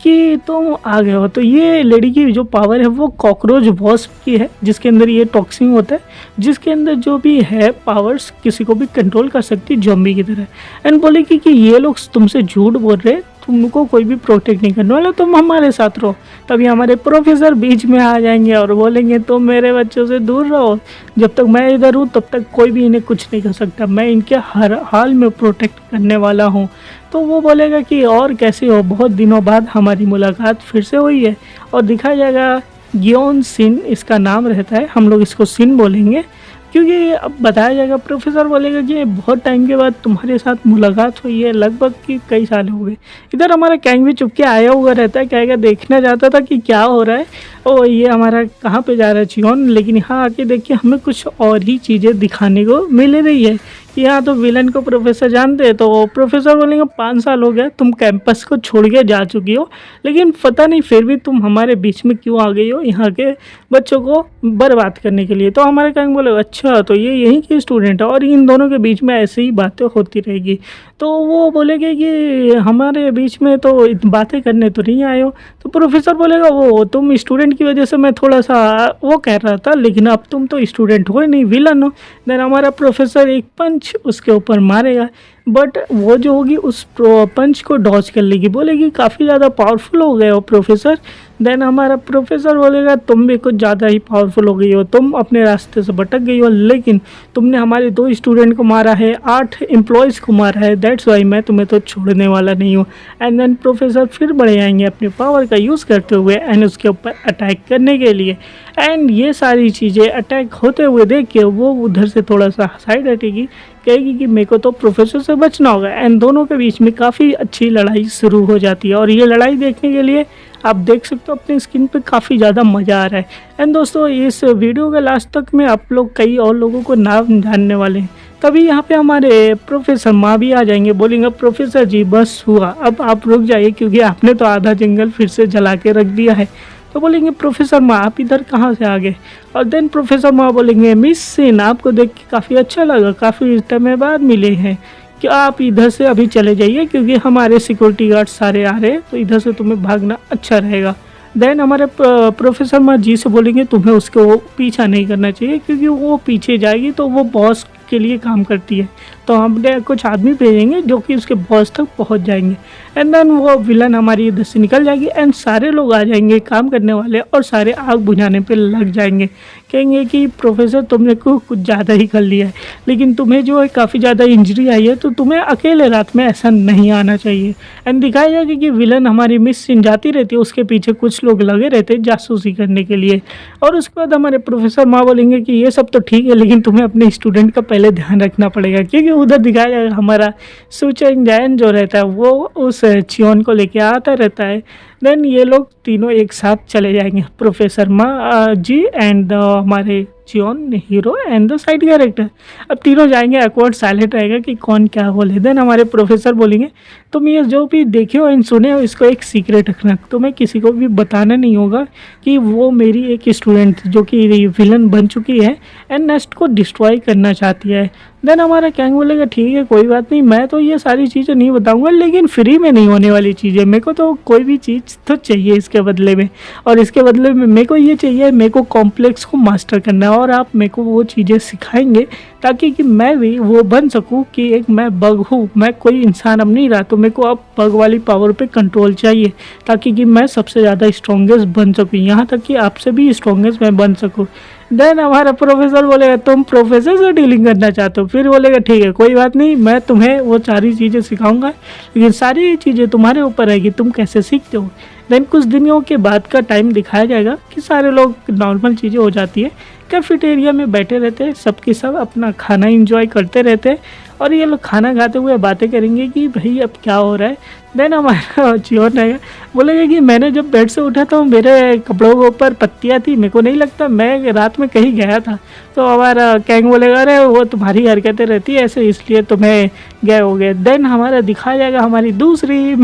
कि तुम आ गए हो। तो ये लेडी की जो पावर है वो कॉकरोच वॉस्प की है, जिसके अंदर ये टॉक्सिन होता है, जिसके अंदर जो भी है पावर्स किसी को भी कंट्रोल कर सकती है ज़ॉम्बी की तरह। एंड बोलेगी कि ये लोग तुमसे झूठ बोल रहे, तुमको कोई भी प्रोटेक्ट नहीं करने वाला, तुम हमारे साथ रहो। तभी हमारे प्रोफेसर बीच में आ जाएंगे और बोलेंगे तुम मेरे बच्चों से दूर रहो, जब तक मैं इधर हूँ तब तक कोई भी इन्हें कुछ नहीं कर सकता, मैं इनके हर हाल में प्रोटेक्ट करने वाला हूँ। तो वो बोलेगा कि और कैसे हो, बहुत दिनों बाद हमारी मुलाकात फिर से हुई है। और दिखाया जाएगा गियोन सिन इसका नाम रहता है, हम लोग इसको सिन बोलेंगे क्योंकि अब बताया जाएगा। प्रोफेसर बोलेगा कि बहुत टाइम के बाद तुम्हारे साथ मुलाकात हुई है, लगभग कि कई साल हो गए। इधर हमारा गैंग भी चुपके आया हुआ रहता है, कहेगा देखना चाहता था कि क्या हो रहा है, ओ ये हमारा कहाँ पे जा रहा है चियोन। लेकिन यहाँ आके देखिए हमें कुछ और ही चीज़ें दिखाने को मिल रही है कि यहाँ तो विलन को प्रोफेसर जानते हैं। तो प्रोफेसर बोलेंगे 5 साल हो गए तुम कैंपस को छोड़ के जा चुकी हो, लेकिन पता नहीं फिर भी तुम हमारे बीच में क्यों आ गई हो यहाँ के बच्चों को बर्बाद करने के लिए। तो हमारे गैंग बोले अच्छा तो ये यहीं के स्टूडेंट है और इन दोनों के बीच में ऐसे ही बातें होती रहेगी। तो वो बोलेंगे कि हमारे बीच में तो बातें करने तो नहीं आए हो। तो प्रोफेसर बोलेगा वो तुम स्टूडेंट की वजह से मैं थोड़ा सा वो कह रहा था, लेकिन अब तुम तो स्टूडेंट हो ही नहीं, विलन हो। देन हमारा प्रोफेसर एक पंच उसके ऊपर मारेगा, बट वो जो होगी उस पंच को डॉज कर लेगी, बोलेगी काफ़ी ज़्यादा पावरफुल हो गए हो प्रोफेसर। देन हमारा प्रोफेसर बोलेगा तुम भी कुछ ज़्यादा ही पावरफुल हो गई हो, तुम अपने रास्ते से भटक गई हो, लेकिन तुमने हमारे 2 स्टूडेंट को मारा है, 8 एम्प्लॉयज़ को मारा है, दैट्स वाई मैं तुम्हें तो छोड़ने वाला नहीं हूँ। एंड देन प्रोफेसर फिर बढ़े आएंगे अपने पावर का यूज़ करते हुए एंड उसके ऊपर अटैक करने के लिए। एंड ये सारी चीज़ें अटैक होते हुए देख के वो उधर से थोड़ा सा साइड हटेगी, कहेगी कि मेरे को तो प्रोफेसर से बचना होगा। एंड दोनों के बीच में काफ़ी अच्छी लड़ाई शुरू हो जाती है और ये लड़ाई देखने के लिए आप देख सकते हो अपनी स्क्रीन पे काफ़ी ज़्यादा मज़ा आ रहा है। एंड दोस्तों इस वीडियो के लास्ट तक में आप लोग कई और लोगों को नाम जानने वाले हैं। तभी यहाँ पे हमारे प्रोफेसर माँ भी आ जाएंगे, बोलेंगे प्रोफेसर जी बस हुआ, अब आप रुक जाइए क्योंकि आपने तो आधा जंगल फिर से जला के रख दिया है। तो बोलेंगे प्रोफेसर माँ आप इधर कहाँ से आ गए। और देन प्रोफेसर माँ बोलेंगे मिस सिन आपको देख के काफ़ी अच्छा लगा, काफ़ी टाइम बाद मिले हैं, कि आप इधर से अभी चले जाइए क्योंकि हमारे सिक्योरिटी गार्ड सारे आ रहे हैं, तो इधर से तुम्हें भागना अच्छा रहेगा। देन हमारे प्रोफेसर माँ जी से बोलेंगे तुम्हें उसको पीछा नहीं करना चाहिए क्योंकि वो पीछे जाएगी तो वो बॉस के लिए काम करती है, तो हमने कुछ आदमी भेजेंगे जो कि उसके बॉस तक पहुंच जाएंगे। एंड देन वो विलन हमारी इधर से निकल जाएगी एंड सारे लोग आ जाएंगे काम करने वाले और सारे आग बुझाने पे लग जाएंगे। कहेंगे कि प्रोफेसर तुमने कुछ ज़्यादा ही कर लिया है, लेकिन तुम्हें जो है काफ़ी ज़्यादा इंजरी आई है, तो तुम्हें अकेले रात में ऐसा नहीं आना चाहिए। एंड दिखाया जाएगा कि विलन हमारी मिस सिन जाती रहती है, उसके पीछे कुछ लोग लगे रहते हैं जासूसी करने के लिए। और उसके बाद हमारे प्रोफेसर माँ बोलेंगे कि ये सब तो ठीक है लेकिन तुम्हें अपने स्टूडेंट का पहले ध्यान रखना पड़ेगा, क्योंकि उधर दिखाया जाएगा हमारा सुचेंग जैन जो रहता है वो उस चियोन को लेके आता रहता है। देन ये लोग तीनों एक साथ चले जाएंगे, प्रोफेसर माँ जी एंड हमारे चियोन hero and the side character. अब तीनों जाएंगे, एक्वर्ड साइलेंट रहेगा कि कौन क्या बोले। देन हमारे प्रोफेसर बोलेंगे तुम ये जो भी देखे हो एंड सुने हो इसको एक सीक्रेट रखना, तुम्हें किसी को भी बताना नहीं होगा कि वो मेरी एक स्टूडेंट जो कि विलन बन चुकी है एंड नेस्ट को डिस्ट्रॉय करना चाहती है। देन हमारा कैंग बोलेगा ठीक है कोई बात नहीं, मैं तो ये सारी चीज़ें नहीं बताऊंगा लेकिन फ्री में नहीं होने वाली चीज़ें, मेरे को तो कोई भी चीज़ तो चाहिए इसके बदले में, और इसके बदले में मेरे को ये चाहिए, मेरे को कॉम्प्लेक्स को मास्टर करना है और आप मेरे को वो चीज़ें सिखाएंगे ताकि कि मैं भी वो बन सकूं कि एक मैं बग हूँ, मैं कोई इंसान अब नहीं रहा, तो मेरे को अब बग वाली पावर पे कंट्रोल चाहिए ताकि कि मैं सबसे ज़्यादा स्ट्रॉन्गेस्ट बन सकूँ, यहाँ तक कि आपसे भी स्ट्रॉन्गेस्ट मैं बन सकूँ। देन हमारा प्रोफेसर बोलेगा तुम प्रोफेसर से डीलिंग करना चाहते हो, फिर बोलेगा ठीक है कोई बात नहीं, मैं तुम्हें वो सारी चीज़ें सिखाऊंगा लेकिन सारी चीज़ें तुम्हारे ऊपर रहेगी, तुम कैसे सीखते हो। देन कुछ दिनों के बाद का टाइम दिखाया जाएगा कि सारे लोग नॉर्मल चीज़ें हो जाती है, कैफेटेरिया में बैठे रहते हैं, सबके सब अपना खाना एंजॉय करते रहते हैं और ये लोग खाना खाते हुए बातें करेंगे कि भाई अब क्या हो रहा है। देन हमारा चियोन है बोलेगा कि मैंने जब बेड से उठा तो मेरे कपड़ों के ऊपर पत्तियाँ थी, मेरे को नहीं लगता मैं रात में कहीं गया था। तो हमारा कैंग बोलेगा अरे वो तुम्हारी हरकतें रहती है ऐसे इसलिए तुम्हें गए हो गए। देन हमारा दिखाया जाएगा हमारी दूसरी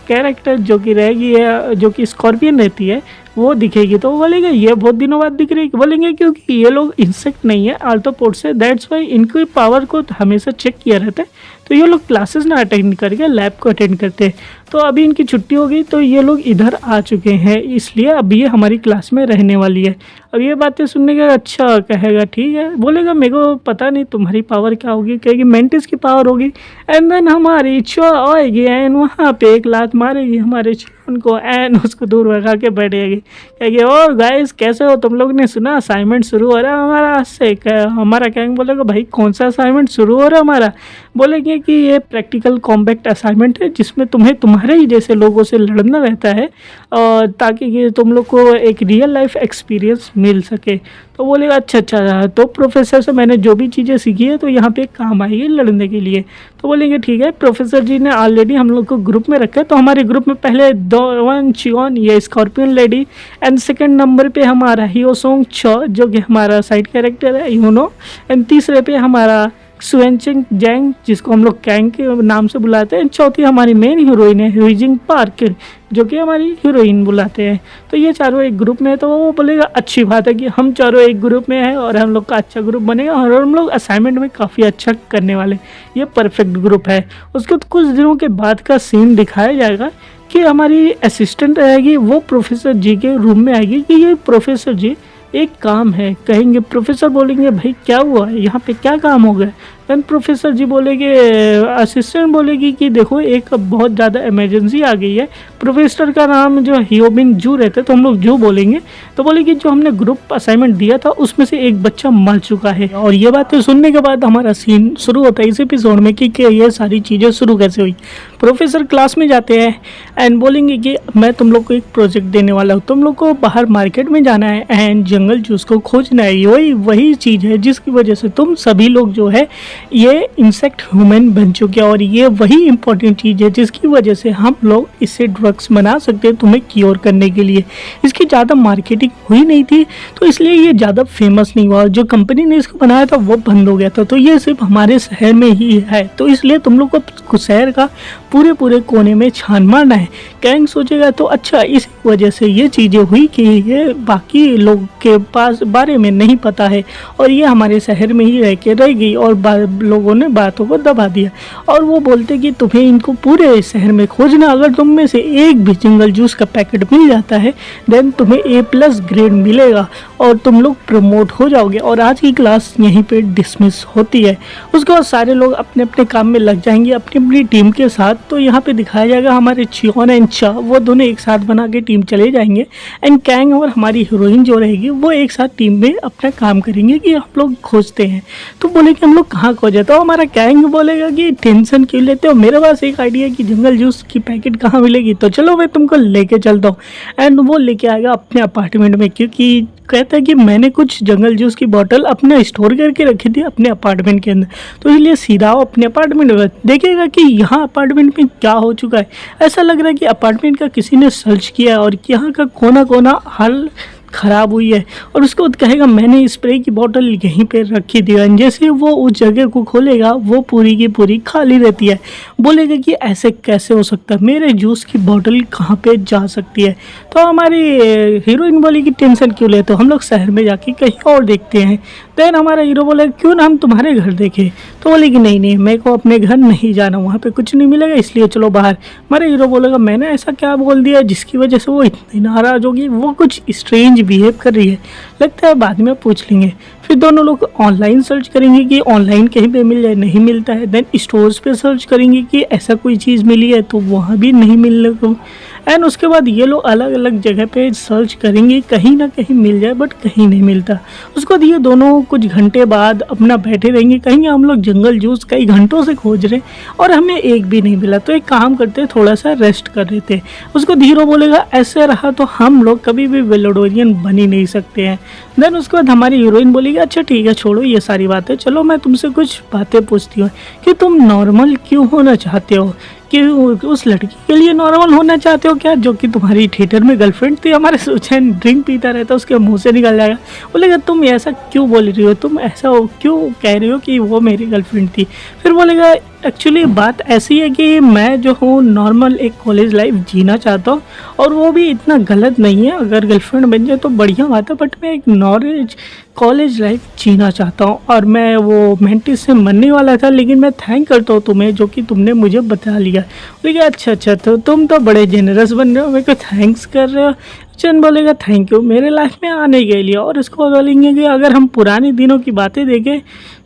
कैरेक्टर जो कि रहेगी जो कि स्कॉर्पियन रहती है वो दिखेगी, तो वो बोलेंगे ये बहुत दिनों बाद दिख रही है, बोलेंगे क्योंकि ये लोग इंसेक्ट नहीं है आर्थ्रोपोड से, दैट्स वाई इनकी पावर को हमेशा चेक किया रहता है, तो ये लोग क्लासेस ना अटेंड करके लैब को अटेंड करते हैं। तो अभी इनकी छुट्टी हो गई तो ये लोग इधर आ चुके हैं, इसलिए अब ये हमारी क्लास में रहने वाली है। अब ये बातें सुनने का अच्छा कहेगा ठीक है, बोलेगा मेरे को पता नहीं तुम्हारी पावर क्या होगी, कहेगी मेंटिस की पावर होगी। एंड देन हमारी इच्छा आएगी एंड वहाँ पे एक लात मारेगी हमारे उनको एंड उसको दूर भगा के बैठेगी, कहेगी और गाइस कैसे हो, तुम लोग ने सुना असाइनमेंट शुरू हो रहा है हमारा आज से। हमारा कैंग बोलेगा भाई कौन सा असाइनमेंट शुरू हो रहा है हमारा, बोलेंगे कि ये प्रैक्टिकल कॉम्बैट असाइनमेंट है जिसमें तुम्हें तुम्हारे ही जैसे लोगों से लड़ना रहता है और ताकि कि तुम लोग को एक रियल लाइफ एक्सपीरियंस मिल सके। तो बोलेगा अच्छा तो प्रोफेसर से मैंने जो भी चीज़ें सीखी है तो यहाँ पे काम आएगी लड़ने के लिए। तो बोलेंगे ठीक है, प्रोफेसर जी ने ऑलरेडी हम लोग को ग्रुप में रखा है, तो हमारे ग्रुप में पहले दोवन चियोन ये scorpion lady and second number पे हमारा हियोसोंग छ जो कि हमारा साइड कैरेक्टर है यूनो, एंड तीसरे पे हमारा सुएनचिंग जैंग जिसको हम लोग कैंग के नाम से बुलाते हैं, चौथी हमारी मेन हीरोइन है ह्यूजिंग पार्क जो कि हमारी हीरोइन बुलाते हैं। तो ये चारों एक ग्रुप में है, तो वो बोलेगा अच्छी बात है कि हम चारों एक ग्रुप में हैं और हम लोग का अच्छा ग्रुप बनेगा और हम लोग असाइनमेंट में काफ़ी अच्छा करने वाले, ये परफेक्ट ग्रुप है। उसके कुछ दिनों के बाद का सीन दिखाया जाएगा कि हमारी असिस्टेंट रहेगी वो प्रोफेसर जी के रूम में आएगी कि ये प्रोफेसर जी एक काम है, कहेंगे प्रोफेसर बोलेंगे भाई क्या हुआ है यहाँ पे क्या काम हो गया। देन प्रोफेसर जी बोलेंगे असिस्टेंट बोलेगी कि देखो एक बहुत ज़्यादा इमरजेंसी आ गई है, प्रोफेसर का नाम जो हियोबिन जू रहते तो हम लोग जू बोलेंगे, तो बोलेगी जो हमने ग्रुप असाइनमेंट दिया था उसमें से एक बच्चा मर चुका है। और ये बातें सुनने के बाद हमारा सीन शुरू होता है इस एपिसोड में कि ये सारी चीज़ें शुरू कैसे हुई। प्रोफेसर क्लास में जाते हैं एंड बोलेंगे कि मैं तुम लोग को एक प्रोजेक्ट देने वाला हूँ, तुम लोग को बाहर मार्केट में जाना है एंड जंगल जूस को खोजना है, वही चीज़ है जिसकी वजह से तुम सभी लोग जो है ये इंसेक्ट ह्यूमन बन चुके हैं और ये वही इंपॉर्टेंट चीज़ है जिसकी वजह से हम लोग इससे ड्रग्स बना सकते हैं तुम्हें क्योर करने के लिए। इसकी ज़्यादा मार्केटिंग हुई नहीं थी तो इसलिए ये ज़्यादा फेमस नहीं हुआ, जो कंपनी ने इसको बनाया था वो बंद हो गया था। तो ये सिर्फ हमारे शहर में ही है, तो इसलिए तुम लोग को शहर का पूरे पूरे कोने में छान मारना है। गैंग सोचेगा तो अच्छा इस वजह से ये चीज़ें हुई कि ये बाकी लोग के पास बारे में नहीं पता है और ये हमारे शहर में ही रह गई और लोगों ने बातों को दबा दिया। और वो बोलते कि तुम्हें इनको पूरे शहर में खोजना, अगर तुम में से एक भी जंगल जूस का पैकेट मिल जाता है देन तुम्हें A+ ग्रेड मिलेगा और तुम लोग प्रमोट हो जाओगे। और आज की क्लास यहीं पे डिसमिस होती है। उसके बाद सारे लोग अपने अपने काम में लग जाएंगे अपनी अपनी टीम के साथ। तो यहाँ पे दिखाया जाएगा हमारे चियोन एंड चा वो दोनों एक साथ बना के टीम चले जाएंगे एंड कैंग और हमारी हीरोइन जो रहेगी वो एक साथ टीम में अपना काम करेंगे कि हम लोग खोजते हैं। तो बोले कि हम लोग कहाँ खोजे, तो हमारा कैंग बोलेगा कि टेंशन क्यों लेते हो, मेरे पास एक आइडिया है कि जंगल जूस की पैकेट कहाँ मिलेगी, तो चलो मैं तुमको लेके चलता हूँ। एंड वो लेके आएगा अपने अपार्टमेंट में, क्योंकि कहता है कि मैंने कुछ जंगल जूस की बोतल अपने स्टोर करके रखी थी अपने अपार्टमेंट के अंदर, तो इसलिए सीधा वो अपने अपार्टमेंट में देखेगा कि यहाँ अपार्टमेंट में क्या हो चुका है। ऐसा लग रहा है कि अपार्टमेंट का किसी ने सर्च किया है और यहाँ का कोना कोना हाल ख़राब हुई है। और उसके बाद कहेगा मैंने स्प्रे की बोतल यहीं पे रखी थी। जैसे वो उस जगह को खोलेगा वो पूरी की पूरी खाली रहती है। बोलेगा कि ऐसे कैसे हो सकता है, मेरे जूस की बोतल कहाँ पे जा सकती है। तो हमारी हीरोइन बोली कि टेंशन क्यों लेते हो, हम लोग शहर में जाके कहीं और देखते हैं। देन हमारा हीरो बोले क्यों ना हम तुम्हारे घर देखें। तो बोले कि नहीं मेरे को अपने घर नहीं जाना, वहाँ पे कुछ नहीं मिलेगा, इसलिए चलो बाहर। हमारे हीरो बोलेगा मैंने ऐसा क्या बोल दिया जिसकी वजह से वो इतनी नाराज़ होगी, वो कुछ स्ट्रेंज बिहेव कर रही है, लगता है बाद में पूछ लेंगे। फिर दोनों लोग ऑनलाइन सर्च करेंगे कि ऑनलाइन कहीं पे मिल जाए, नहीं मिलता है। देन स्टोर्स पे सर्च करेंगे कि ऐसा कोई चीज़ मिली है, तो वहाँ भी नहीं मिलने को। एंड उसके बाद ये लोग अलग अलग जगह पे सर्च करेंगे, कहीं ना कहीं मिल जाए बट कहीं नहीं मिलता। उसके बाद ये दोनों कुछ घंटे बाद अपना बैठे रहेंगे, कहेंगे हम लोग जंगल जूस कई घंटों से खोज रहे और हमें एक भी नहीं मिला, तो एक काम करते थोड़ा सा रेस्ट कर रहे थे। उसको हीरो बोलेगा ऐसे रहा तो हम लोग कभी भी वेलोडोरियन बन ही नहीं सकते हैं। देन उसके बाद हमारी हीरोइन बोलेगी अच्छा ठीक है छोड़ो ये सारी बातें, चलो मैं तुमसे कुछ बातें पूछती हूँ कि तुम नॉर्मल क्यों होना चाहते हो, कि उस लड़की के लिए नॉर्मल होना चाहते हो क्या जो कि तुम्हारी थिएटर में गर्लफ्रेंड थी, हमारे सोचें ड्रिंक पीता रहता उसके मुंह से निकल जाएगा। बोलेगा तुम ऐसा क्यों बोल रही हो, तुम ऐसा क्यों कह रही हो कि वो मेरी गर्लफ्रेंड थी। फिर बोलेगा एक्चुअली बात ऐसी है कि मैं जो हूँ नॉर्मल एक कॉलेज लाइफ जीना चाहता हूँ और वो भी इतना गलत नहीं है, अगर गर्लफ्रेंड बन जाए तो बढ़िया बात है, बट मैं एक नॉलेज कॉलेज लाइफ जीना चाहता हूँ और मैं वो मेंटिस से मरने वाला था, लेकिन मैं थैंक करता हूँ तुम्हें जो कि तुमने मुझे बता लिया। बोलेगा अच्छा तो तुम तो बड़े जेनरस बन रहे हो, मेरे को थैंक्स कर रहे हो। चंद बोलेगा थैंक यू मेरे लाइफ में आने के लिए। और इसको बोलेंगे कि अगर हम पुराने दिनों की बातें देखें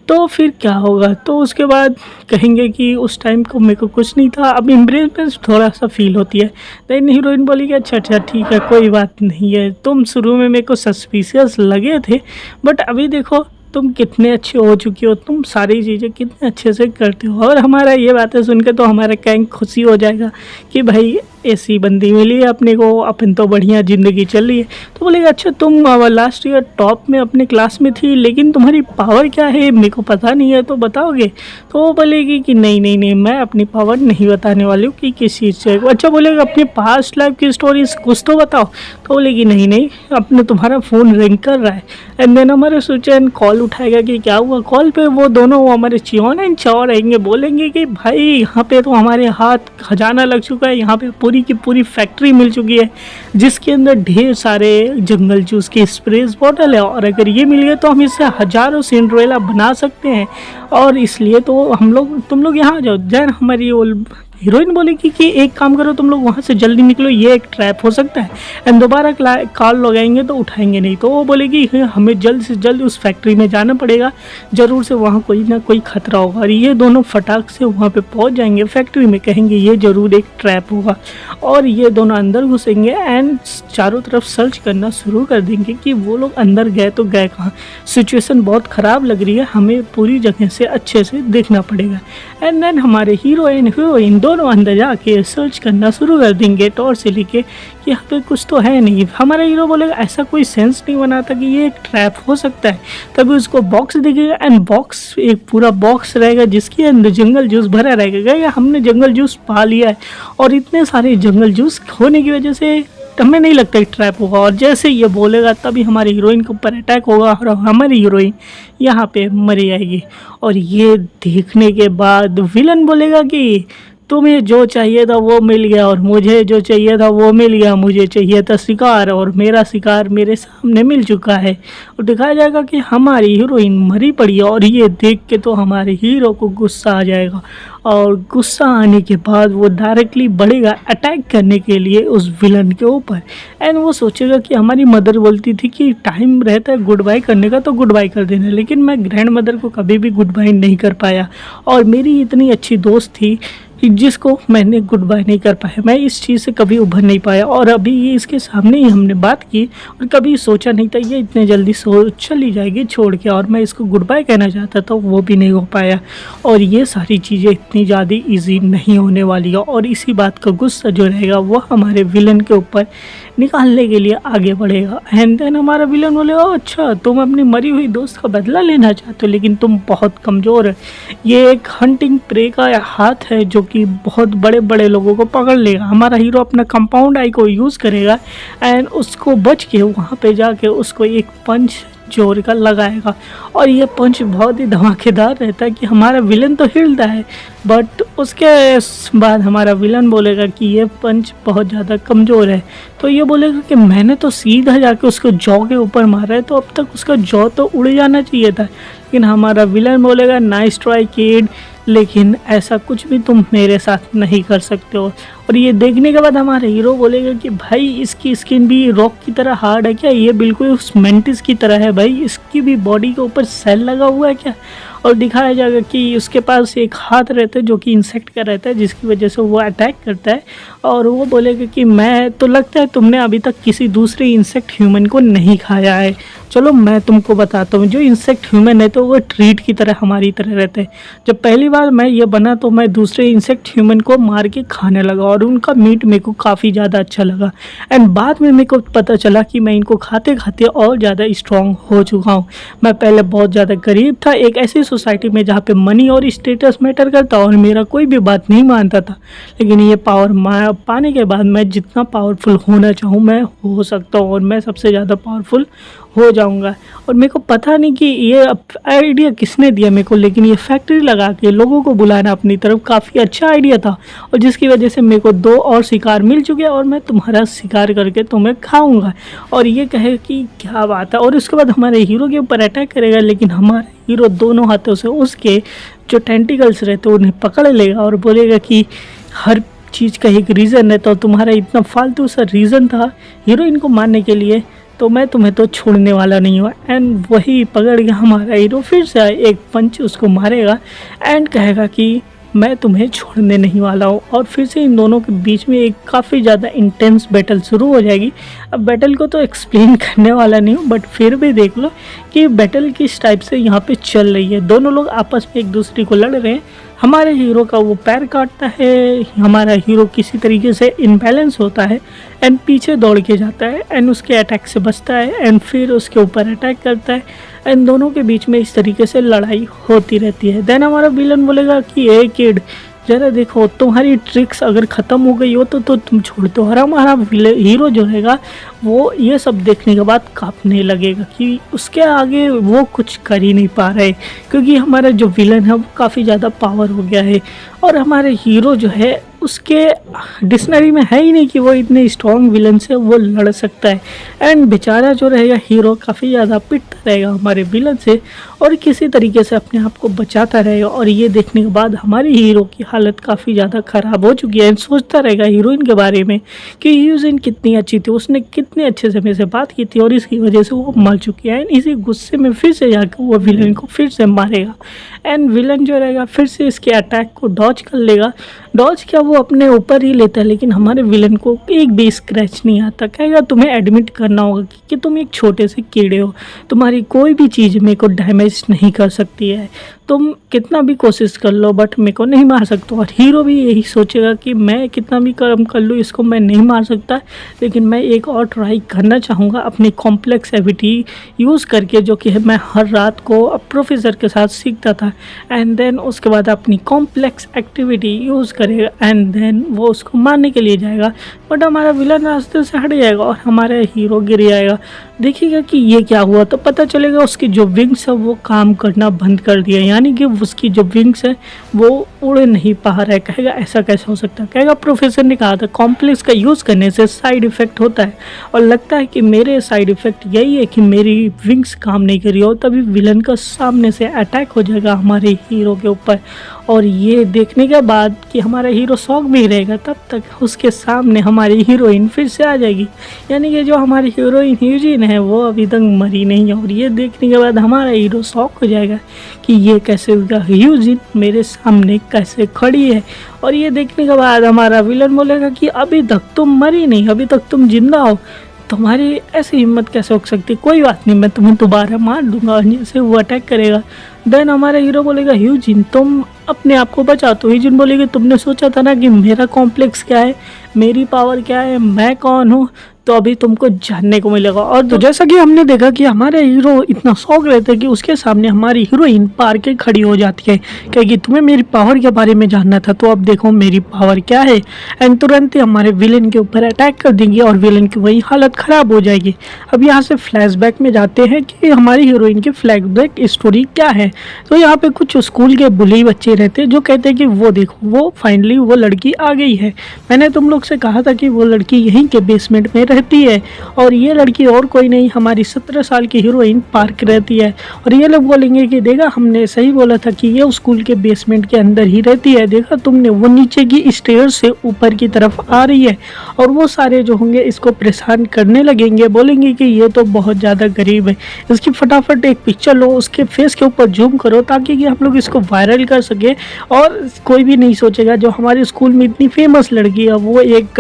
तो फिर क्या होगा, तो उसके बाद कहेंगे कि उस टाइम को मेरे को कुछ नहीं था, अब एम्ब्रेसमेंट थोड़ा सा फील होती है। देन हीरोइन बोलेगी अच्छा ठीक है कोई बात नहीं है, तुम शुरू में मेरे को सस्पिशियस लगे थे बट अभी देखो तुम कितने अच्छे हो चुके हो, तुम सारी चीज़ें कितने अच्छे से करते हो। और हमारा ये बातें सुन के तो हमारा कैंग खुशी हो जाएगा कि भाई ऐसी बंदी मिली है अपने को, अपन तो बढ़िया ज़िंदगी चल रही है। तो बोलेगा अच्छा तुम लास्ट ईयर टॉप में अपने क्लास में थी, लेकिन तुम्हारी पावर क्या है मेरे को पता नहीं है, तो बताओगे। तो वो बोलेगी कि नहीं मैं अपनी पावर नहीं बताने वाली हूँ कि किस चीज़ से। अच्छा बोलेगा अपनी पास्ट लाइफ की स्टोरीज कुछ तो बताओ। तो बोलेगी नहीं अपने तुम्हारा फ़ोन रिंग कर रहा है। एंड देन हमारे सुचैन कॉल उठाएगा कि क्या हुआ। कॉल पे वो दोनों हमारे चियोन एंड चाओ रहेंगे, बोलेंगे कि भाई यहाँ पे तो हमारे हाथ खजाना लग चुका है, यहाँ पे पूरी की पूरी फैक्ट्री मिल चुकी है जिसके अंदर ढेर सारे जंगल जूस के स्प्रेस बॉटल है, और अगर ये मिल गए तो हम इससे हज़ारों सिंड्रेला बना सकते हैं, और इसलिए तो तुम लोग यहाँ आ जाओ। जैन हमारी हीरोइन बोलेगी कि एक काम करो तुम लोग वहाँ से जल्दी निकलो, ये एक ट्रैप हो सकता है। एंड दोबारा कॉल लगाएंगे तो उठाएंगे नहीं। तो वो बोलेगी हमें जल्द से जल्द उस फैक्ट्री में जाना पड़ेगा, ज़रूर से वहाँ कोई ना कोई खतरा होगा। और ये दोनों फटाक से वहाँ पे पहुँच जाएंगे फैक्ट्री में, कहेंगे ये ज़रूर एक ट्रैप होगा, और ये दोनों अंदर घुसेंगे एंड चारों तरफ सर्च करना शुरू कर देंगे कि वो लोग अंदर गए तो गए कहाँ। सिचुएशन बहुत ख़राब लग रही है, हमें पूरी जगह से अच्छे से देखना पड़ेगा। एंड देन हमारे हीरो एंड हीरोइन दोनों अंदर जाके सर्च करना शुरू कर देंगे टॉर्च से लेके कि यहाँ पे कुछ तो है नहीं। हमारा हीरो बोलेगा ऐसा कोई सेंस नहीं बना था कि ये एक ट्रैप हो सकता है। तभी उसको बॉक्स दिखेगा एंड बॉक्स एक पूरा बॉक्स रहेगा जिसके अंदर जंगल जूस भरा रहेगा। हमने जंगल जूस पा लिया है और इतने सारे जंगल जूस होने की वजह से हमें नहीं लगता कि ट्रैप होगा। और जैसे ये बोलेगा तभी हमारी हीरोइन के ऊपर अटैक होगा और हमारी हीरोइन यहाँ पे मरी जाएगी। और ये देखने के बाद विलन बोलेगा कि तुम्हें जो चाहिए था वो मिल गया और मुझे जो चाहिए था वो मिल गया। मुझे चाहिए था शिकार और मेरा शिकार मेरे सामने मिल चुका है। और दिखाया जाएगा कि हमारी हीरोइन मरी पड़ी है। और ये देख के तो हमारे हीरो को गुस्सा आ जाएगा और गुस्सा आने के बाद वो डायरेक्टली बढ़ेगा अटैक करने के लिए उस विलन के ऊपर। एंड वो सोचेगा कि हमारी मदर बोलती थी कि टाइम रहता है गुड बाय करने का तो गुड बाय कर देना, लेकिन मैं ग्रैंड मदर को कभी भी गुड बाय नहीं कर पाया और मेरी इतनी अच्छी दोस्त थी जिसको मैंने गुड बाय नहीं कर पाया। मैं इस चीज़ से कभी उभर नहीं पाया और अभी ये इसके सामने ही हमने बात की और कभी सोचा नहीं था ये इतने जल्दी चली जाएगी छोड़ के। और मैं इसको गुड बाय कहना चाहता था वो भी नहीं हो पाया। और ये सारी चीज़ें इतनी ज़्यादा ईजी नहीं होने वाली है और इसी बात का गुस्सा जो रहेगा वो हमारे विलन के ऊपर निकालने के लिए आगे बढ़ेगा। एंड देन हमारा विलन बोलेगा अच्छा तुम अपनी मरी हुई दोस्त का बदला लेना चाहते हो लेकिन तुम बहुत कमज़ोर है। ये एक हंटिंग प्रे का हाथ है जो कि बहुत बड़े बड़े लोगों को पकड़ लेगा। हमारा हीरो अपना कंपाउंड आई को यूज़ करेगा एंड उसको बच के वहाँ पे जाके उसको एक पंच जोर का लगाएगा। और ये पंच बहुत ही धमाकेदार रहता है कि हमारा विलन तो हिलता है बट उसके बाद हमारा विलन बोलेगा कि ये पंच बहुत ज़्यादा कमज़ोर है। तो ये बोलेगा कि मैंने तो सीधा जाके उसको जॉ के ऊपर मारा है तो अब तक उसका जॉ तो उड़ जाना चाहिए था। लेकिन हमारा विलन बोलेगा नाइस ट्राई किड, लेकिन ऐसा कुछ भी तुम मेरे साथ नहीं कर सकते हो। और ये देखने के बाद हमारा हीरो बोलेगा कि भाई इसकी स्किन भी रॉक की तरह हार्ड है क्या, ये बिल्कुल उस मेंटिस की तरह है भाई, इसकी भी बॉडी के ऊपर सेल लगा हुआ है क्या। और दिखाया जाएगा कि उसके पास एक हाथ रहता है जो कि इंसेक्ट का रहता है जिसकी वजह से वो अटैक करता है। और वो बोलेगा कि मैं तो लगता है तुमने अभी तक किसी दूसरे इंसेक्ट ह्यूमन को नहीं खाया है, चलो मैं तुमको बताता हूँ। जो इंसेक्ट ह्यूमन है तो वो ट्रीट की तरह हमारी तरह रहते हैं। जब पहली बार मैं ये बना तो मैं दूसरे इंसेक्ट ह्यूमन को मार के खाने लगा और उनका मीट मेरे को काफ़ी ज़्यादा अच्छा लगा। एंड बाद में मेरे को पता चला कि मैं इनको खाते खाते और ज़्यादा स्ट्रॉन्ग हो चुका हूँ। मैं पहले बहुत ज़्यादा गरीब था एक ऐसी सोसाइटी में जहाँ पे मनी और स्टेटस मैटर करता और मेरा कोई भी बात नहीं मानता था। लेकिन ये पावर पाने के बाद मैं जितना पावरफुल होना चाहूँ मैं हो सकता हूँ और मैं सबसे ज़्यादा पावरफुल हो जाऊंगा। और मेरे को पता नहीं कि ये आइडिया किसने दिया मेरे को, लेकिन ये फैक्ट्री लगा के लोगों को बुलाना अपनी तरफ काफ़ी अच्छा आइडिया था और जिसकी वजह से मेरे को 2 और शिकार मिल चुके हैं और मैं तुम्हारा शिकार करके तुम्हें खाऊंगा। और ये कहे कि क्या बात है। और उसके बाद हमारे हीरो के ऊपर अटैक करेगा लेकिन हमारा हीरो दोनों हाथों से उसके जो टेंटिकल्स रहते हैं उन्हें पकड़ लेगा और बोलेगा कि हर चीज़ का एक रीज़न है तो तुम्हारा इतना फालतू सा रीज़न था हीरोइन को मारने के लिए तो मैं तुम्हें तो छोड़ने वाला नहीं हूँ। एंड वही पकड़ के हमारा हीरो फिर से एक पंच उसको मारेगा एंड कहेगा कि मैं तुम्हें छोड़ने नहीं वाला हूँ। और फिर से इन दोनों के बीच में एक काफ़ी ज़्यादा इंटेंस बैटल शुरू हो जाएगी। अब बैटल को तो एक्सप्लेन करने वाला नहीं हूँ बट फिर भी देख लो कि बैटल किस टाइप से यहाँ पे चल रही है। दोनों लोग आपस में एक दूसरे को लड़ रहे हैं। हमारे हीरो का वो पैर काटता है, हमारा हीरो किसी तरीके से इनबैलेंस होता है एंड पीछे दौड़ के जाता है एंड उसके अटैक से बचता है एंड फिर उसके ऊपर अटैक करता है एंड दोनों के बीच में इस तरीके से लड़ाई होती रहती है। देन हमारा विलन बोलेगा कि ए किड ज़रा देखो तुम्हारी ट्रिक्स अगर ख़त्म हो गई हो तो तुम छोड़ दो। और हमारा हीरो जो रहेगा वो ये सब देखने के बाद काँपने लगेगा कि उसके आगे वो कुछ कर ही नहीं पा रहे क्योंकि हमारा जो विलन है वो काफ़ी ज़्यादा पावर हो गया है। और हमारे हीरो जो है उसके डिक्शनरी में है ही नहीं कि वो इतने स्ट्रॉन्ग विलन से वो लड़ सकता है। एंड बेचारा जो रहेगा हीरो काफ़ी ज़्यादा पिटता रहेगा हमारे विलन से और किसी तरीके से अपने आप को बचाता रहेगा। और ये देखने के बाद हमारे हीरो की हालत काफ़ी ज़्यादा ख़राब हो चुकी है। सोचता रहेगा हीरोइन के बारे में कि हीरोइन कितनी अच्छी थी, उसने कितने अच्छे से मेरे से बात की थी और इसकी वजह से वो मर चुकी है। एंड इसी गुस्से में फिर से जाकर वो विलन को फिर से मारेगा एंड विलन जो रहेगा फिर से इसके अटैक को डॉज कर लेगा। डॉज क्या वो अपने ऊपर ही लेता है लेकिन हमारे विलन को एक भी स्क्रैच नहीं आता। कहेगा तुम्हें एडमिट करना होगा कि तुम एक छोटे से कीड़े हो, तुम्हारी कोई भी चीज़ मेरे को डैमेज फेस नहीं कर सकती है। तुम कितना भी कोशिश कर लो बट मेरे को नहीं मार सकते। और हीरो भी यही सोचेगा कि मैं कितना भी कर्म कर लूँ इसको मैं नहीं मार सकता, लेकिन मैं एक और ट्राई करना चाहूँगा अपनी कॉम्प्लेक्स एबिलिटी यूज़ करके, जो कि मैं हर रात को प्रोफेसर के साथ सीखता था। एंड देन उसके बाद अपनी कॉम्प्लेक्स एक्टिविटी यूज़ करेगा एंड देन वो उसको मारने के लिए जाएगा, बट हमारा विलन रास्ते से हट जाएगा और हमारा हीरो गिर जाएगा। देखिएगा कि ये क्या हुआ तो पता चलेगा उसकी जो विंग्स है वो काम करना बंद कर दिया, यानी कि उसकी जो विंग्स है वो उड़ नहीं पा रहा है। कहेगा ऐसा कैसे हो सकता है, कहेगा प्रोफेसर ने कहा था कॉम्प्लेक्स का यूज़ करने से साइड इफ़ेक्ट होता है, और लगता है कि मेरे साइड इफ़ेक्ट यही है कि मेरी विंग्स काम नहीं कर रही हो। तभी विलन का सामने से अटैक हो जाएगा हमारे हीरो के ऊपर, और ये देखने के बाद कि हमारा हीरो शॉक में ही रहेगा, तब तक उसके सामने हमारी हीरोइन फिर से आ जाएगी। यानी कि जो हमारी हीरोइन यूजिन है वो अभी तक मरी नहीं है, और ये देखने के बाद हमारा हीरो शॉक हो जाएगा कि ये कैसे होगा, यूजिन मेरे सामने कैसे खड़ी है। और ये देखने के बाद हमारा विलन बोलेगा कि अभी तक तुम मरी नहीं, अभी तक तुम जिंदा हो, तुम्हारी ऐसी हिम्मत कैसे हो सकती, कोई बात नहीं मैं तुम्हें दोबारा मार दूंगा। जैसे वो अटैक करेगा देन हमारा हीरो बोलेगा यूजिन तुम अपने आप को बचाओ। तो यूजिन बोलेगी तुमने सोचा था ना कि मेरा कॉम्प्लेक्स क्या है, मेरी पावर क्या है, मैं कौन हूँ, तो अभी तुमको जानने को मिलेगा। और तो जैसा कि हमने देखा कि हमारे हीरो इतना शौक रहता है कि उसके सामने हमारी हीरोइन पार के खड़ी हो जाती है, क्योंकि तुम्हें मेरी पावर के बारे में जानना था तो अब देखो मेरी पावर क्या है। एंड तुरंत ही हमारे विलेन के ऊपर अटैक कर देंगे और विलेन की वही हालत ख़राब हो जाएगी। अब यहाँ से फ्लैशबैक में जाते हैं कि हमारी हीरोइन की फ्लैशबैक स्टोरी क्या है। तो यहाँ पे कुछ स्कूल के बुली बच्चे रहते हैं जो कहते हैं कि वो देखो वो फाइनली वो लड़की आ गई है, मैंने तुम लोग से कहा था कि वो लड़की यहीं के बेसमेंट में रहती है, और ये लड़की और कोई नहीं हमारी 17 साल की हीरोइन पार्क रहती है। और ये लोग बोलेंगे कि देखा हमने सही बोला था कि ये स्कूल के बेसमेंट के अंदर ही रहती है, देखा तुमने वो नीचे की स्टेयर से ऊपर की तरफ आ रही है। और वो सारे जो होंगे इसको परेशान करने लगेंगे, बोलेंगे कि ये तो बहुत ज़्यादा गरीब है, इसकी फटाफट एक पिक्चर लो, उसके फेस के ऊपर जूम करो ताकि कि हम लोग इसको वायरल कर सके, और कोई भी नहीं सोचेगा जो हमारे स्कूल में इतनी फेमस लड़की है वो एक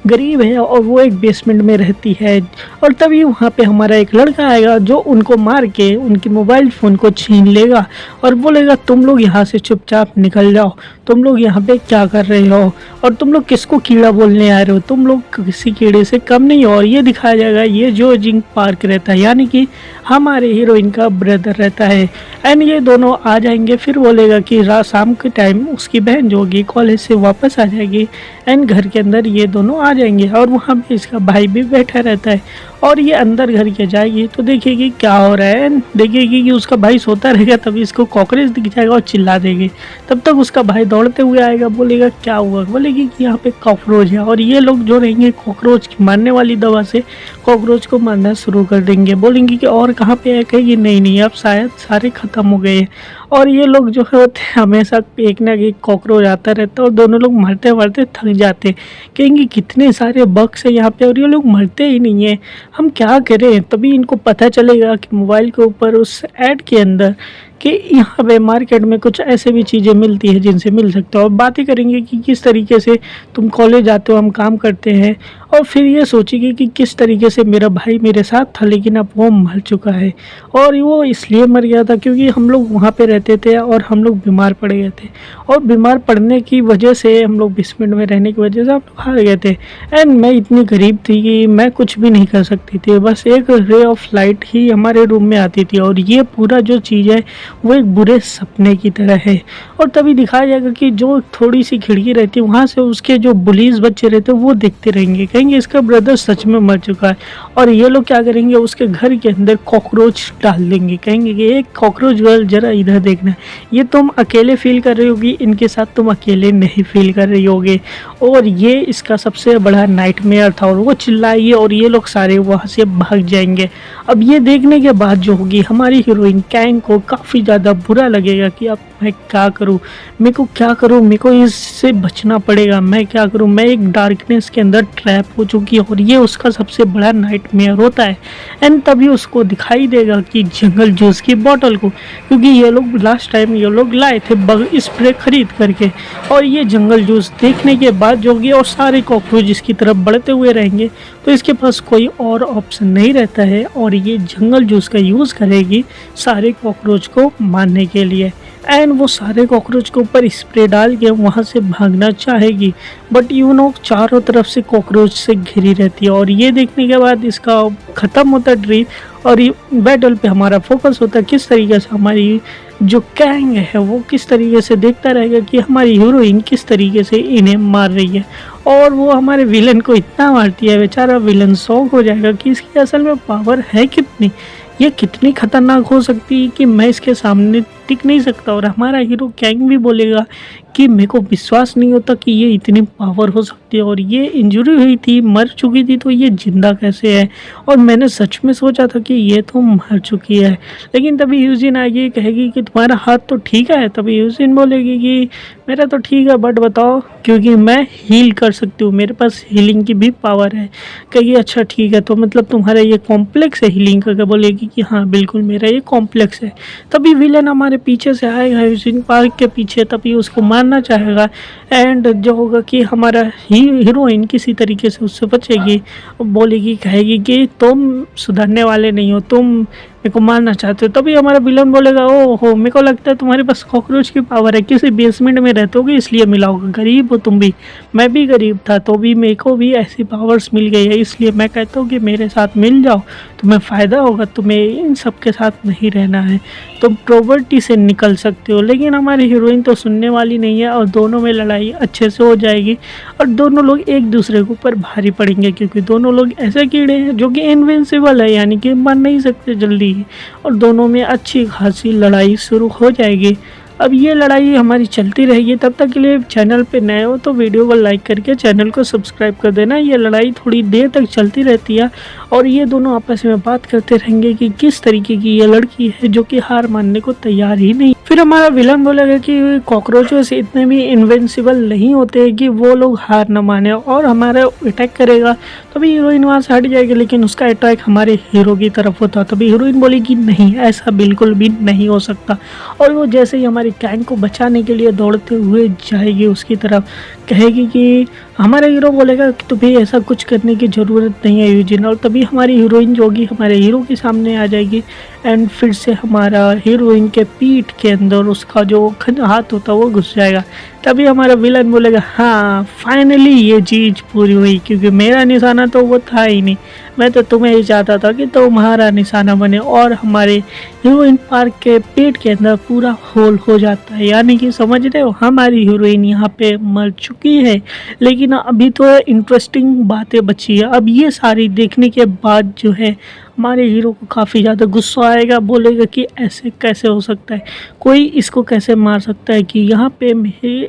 गरीब है और वो एक बेसमेंट में रहती है। और तभी वहाँ पे हमारा एक लड़का आएगा जो उनको मार के उनकी मोबाइल फ़ोन को छीन लेगा और बोलेगा तुम लोग यहाँ से चुपचाप निकल जाओ, तुम लोग यहाँ पे क्या कर रहे हो, और तुम लोग किसको कीड़ा बोलने आ रहे हो, तुम लोग किसी कीड़े से कम नहीं हो। और ये दिखाया जाएगा ये जो जिंक पार्क रहता है यानी कि हमारे हीरोइन का ब्रदर रहता है। एंड ये दोनों आ जाएंगे, फिर बोलेगा कि रात शाम के टाइम उसकी बहन जो होगी कॉलेज से वापस आ जाएगी एंड घर के अंदर ये दोनों आ जाएंगे, और वहाँ पे इसका भाई भी बैठा रहता है। और ये अंदर घर के जाएगी तो देखेगी क्या हो रहा है, देखेगी कि उसका भाई सोता रहेगा, तभी इसको कॉकरोच दिख जाएगा और चिल्ला देगी। तब तक उसका भाई दौड़ते हुए आएगा, बोलेगा क्या हुआ, बोलेगी कि यहाँ पे कॉकरोच है, और ये लोग जो रहेंगे कॉकरोच की मारने वाली दवा से कॉकरोच को मारना शुरू कर देंगे। बोलेंगे कि और कहाँ पे है, कहेगी नहीं नहीं अब शायद सारे ख़त्म हो गए। और ये लोग जो होते हैं हमेशा एक ना एक कॉकरोच आता रहता है और दोनों लोग मरते मरते थक जाते, कहेंगे कितने सारे बग्स है यहाँ पे और ये लोग मरते ही नहीं है, हम क्या करें। तभी इनको पता चलेगा कि मोबाइल के ऊपर उस ऐड के अंदर कि यहाँ पे मार्केट में कुछ ऐसे भी चीज़ें मिलती है जिनसे मिल सकता है। और बातें करेंगे कि किस तरीके से तुम कॉलेज आते हो, हम काम करते हैं, और फिर ये सोचेगी कि किस तरीके से मेरा भाई मेरे साथ था लेकिन अब वो मर चुका है, और वो इसलिए मर गया था क्योंकि हम लोग वहाँ पे रहते थे और हम लोग बीमार पड़ गए थे, और बीमार पड़ने की वजह से हम लोग बेसमेंट में रहने की वजह से हम लोग हार गए थे। एंड मैं इतनी गरीब थी कि मैं कुछ भी नहीं कर सकती थी, बस एक रे ऑफ लाइट ही हमारे रूम में आती थी, और ये पूरा जो चीज़ है वो एक बुरे सपने की तरह है। और तभी दिखाया जाएगा कि जो थोड़ी सी खिड़की रहती है वहाँ से उसके जो बुलीज बच्चे रहते हैं वो देखते रहेंगे, कहेंगे इसका ब्रदर सच में मर चुका है, और ये लोग क्या करेंगे उसके घर के अंदर कॉकरोच डाल देंगे, कहेंगे कि एक कॉकरोच गर्ल जरा इधर देखना, ये तुम अकेले फील कर रही होगी, इनके साथ तुम अकेले नहीं फील कर रही होगे। और ये इसका सबसे बड़ा नाइटमेयर था, और वो चिल्लाएगी और ये लोग सारे वहाँ से भाग जाएंगे। अब ये देखने के बाद जो होगी हमारी हीरोइन कैंग को काफ़ी ज़्यादा बुरा लगेगा कि अब मैं क्या करूं, मेरे को क्या करूं, मेरे को इससे बचना पड़ेगा, मैं क्या करूं, मैं एक डार्कनेस के अंदर ट्रैप हो चुकी है, और ये उसका सबसे बड़ा नाइटमेयर होता है। एंड तभी उसको दिखाई देगा कि जंगल जूस की बोतल को, क्योंकि ये लोग लास्ट टाइम ये लोग लाए थे बग स्प्रे खरीद करके, और ये जंगल जूस देखने के बाद जो होगी और सारे कॉकरोच इसकी तरफ बढ़ते हुए रहेंगे, तो इसके पास कोई और ऑप्शन नहीं रहता है और ये जंगल जूस का यूज़ करेगी सारे कॉकरोच को को मारने के लिए। एंड वो सारे कॉकरोच के ऊपर स्प्रे डाल के वहाँ से भागना चाहेगी, बट चारों तरफ से कॉकरोच से घिरी रहती है। और ये देखने के बाद इसका ख़त्म होता है ड्रीम, और ये बैटल पे हमारा फोकस होता है किस तरीके से हमारी जो कैंग है वो किस तरीके से देखता रहेगा कि हमारी हीरोइन किस तरीके से इन्हें मार रही है। और वो हमारे विलन को इतना मारती है, बेचारा विलन शॉक हो जाएगा कि इसकी असल में पावर है कितनी, ये कितनी खतरनाक हो सकती है कि मैं इसके सामने टिक नहीं सकता। और हमारा हीरो कैंग भी बोलेगा कि मेरे को विश्वास नहीं होता कि ये इतनी पावर हो सकती है, और ये इंजरी हुई थी, मर चुकी थी, तो ये जिंदा कैसे है। और मैंने सच में सोचा था कि ये तो मर चुकी है। लेकिन तभी यूजिन आएगी, कहेगी कि तुम्हारा हाथ तो ठीक है। तभी यूजिन बोलेगी कि मेरा तो ठीक है, बट बताओ, क्योंकि मैं हील कर सकती हूँ, मेरे पास हीलिंग की भी पावर है। कहेगी अच्छा ठीक है, तो मतलब तुम्हारा ये कॉम्प्लेक्स है हीलिंग का। बोलेगी कि हाँ बिल्कुल मेरा ये कॉम्प्लेक्स है। तभी विलन हमारे पीछे से आएगा यूजिन पार्क के पीछे, तभी उसको मारना चाहेगा। एंड जो होगा कि हमारा हीरोइन किसी तरीके से उससे बचेगी, बोलेगी, कहेगी कि तुम सुधरने वाले नहीं हो, तुम मेरे को मारना चाहते हो। तभी हमारा विलन बोलेगा ओहो मेरे को लगता है तुम्हारे पास कॉकरोच की पावर है, किसी बेसमेंट में रहते होगे इसलिए मिला होगा, गरीब हो तुम भी, मैं भी गरीब था तो भी मेरे को भी ऐसी पावर्स मिल गई है, इसलिए मैं कहता हूँ कि मेरे साथ मिल जाओ, तुम्हें फ़ायदा होगा, तुम्हें इन सब के साथ नहीं रहना है, तुम प्रॉपर्टी से निकल सकते हो। लेकिन हमारी हीरोइन तो सुनने वाली नहीं है, और दोनों में लड़ाई अच्छे से हो जाएगी, और दोनों लोग एक दूसरे के ऊपर भारी पड़ेंगे, क्योंकि दोनों लोग ऐसे कीड़े हैं जो कि इनविंसिबल है, यानी कि मर नहीं सकते जल्दी। और दोनों में अच्छी खासी लड़ाई शुरू हो जाएगी। अब ये लड़ाई हमारी चलती रहेगी। तब तक के लिए चैनल पे नए हो तो वीडियो को लाइक करके चैनल को सब्सक्राइब कर देना। ये लड़ाई थोड़ी देर तक चलती रहती है, और ये दोनों आपस में बात करते रहेंगे कि किस तरीके की ये लड़की है जो कि हार मानने को तैयार ही नहीं। फिर हमारा विलन बोलेगा कि कॉकरोचेस इतने भी इनविंसिबल नहीं होते कि वो लोग हार न माने, और हमारा अटैक करेगा। तभी हीरोइन वहाँ से हट जाएगी, लेकिन उसका अटैक हमारे हीरो की तरफ होता। तभी हीरोइन बोलेगी नहीं, ऐसा बिल्कुल भी नहीं हो सकता। और वो जैसे ही हमारी कैंग को बचाने के लिए दौड़ते हुए जाएगी उसकी तरफ, कहेगी कि हमारा हीरो बोलेगा कि तुम्हें ऐसा कुछ करने की ज़रूरत नहीं है यूजिन। और तभी हमारी हीरोइन जो होगी हमारे हीरो के सामने आ जाएगी, एंड फिर से हमारा हीरोइन के पीठ के अंदर उसका जो हाथ होता है वो घुस जाएगा। तभी हमारा विलन बोलेगा हाँ फाइनली ये चीज़ पूरी हुई, क्योंकि मेरा निशाना तो वो था ही नहीं, मैं तो तुम्हें ही चाहता था कि तुम्हारा निशाना बने। और हमारे हीरोइन पार्क के पेट के अंदर पूरा होल हो जाता है, यानी कि समझ रहे हो हमारी हीरोइन यहाँ पे मर चुकी है। लेकिन अभी तो इंटरेस्टिंग बातें बची है। अब ये सारी देखने के बाद जो है हमारे हीरो को काफ़ी ज़्यादा गुस्सा आएगा, बोलेगा कि ऐसे कैसे हो सकता है, कोई इसको कैसे मार सकता है, कि यहाँ पे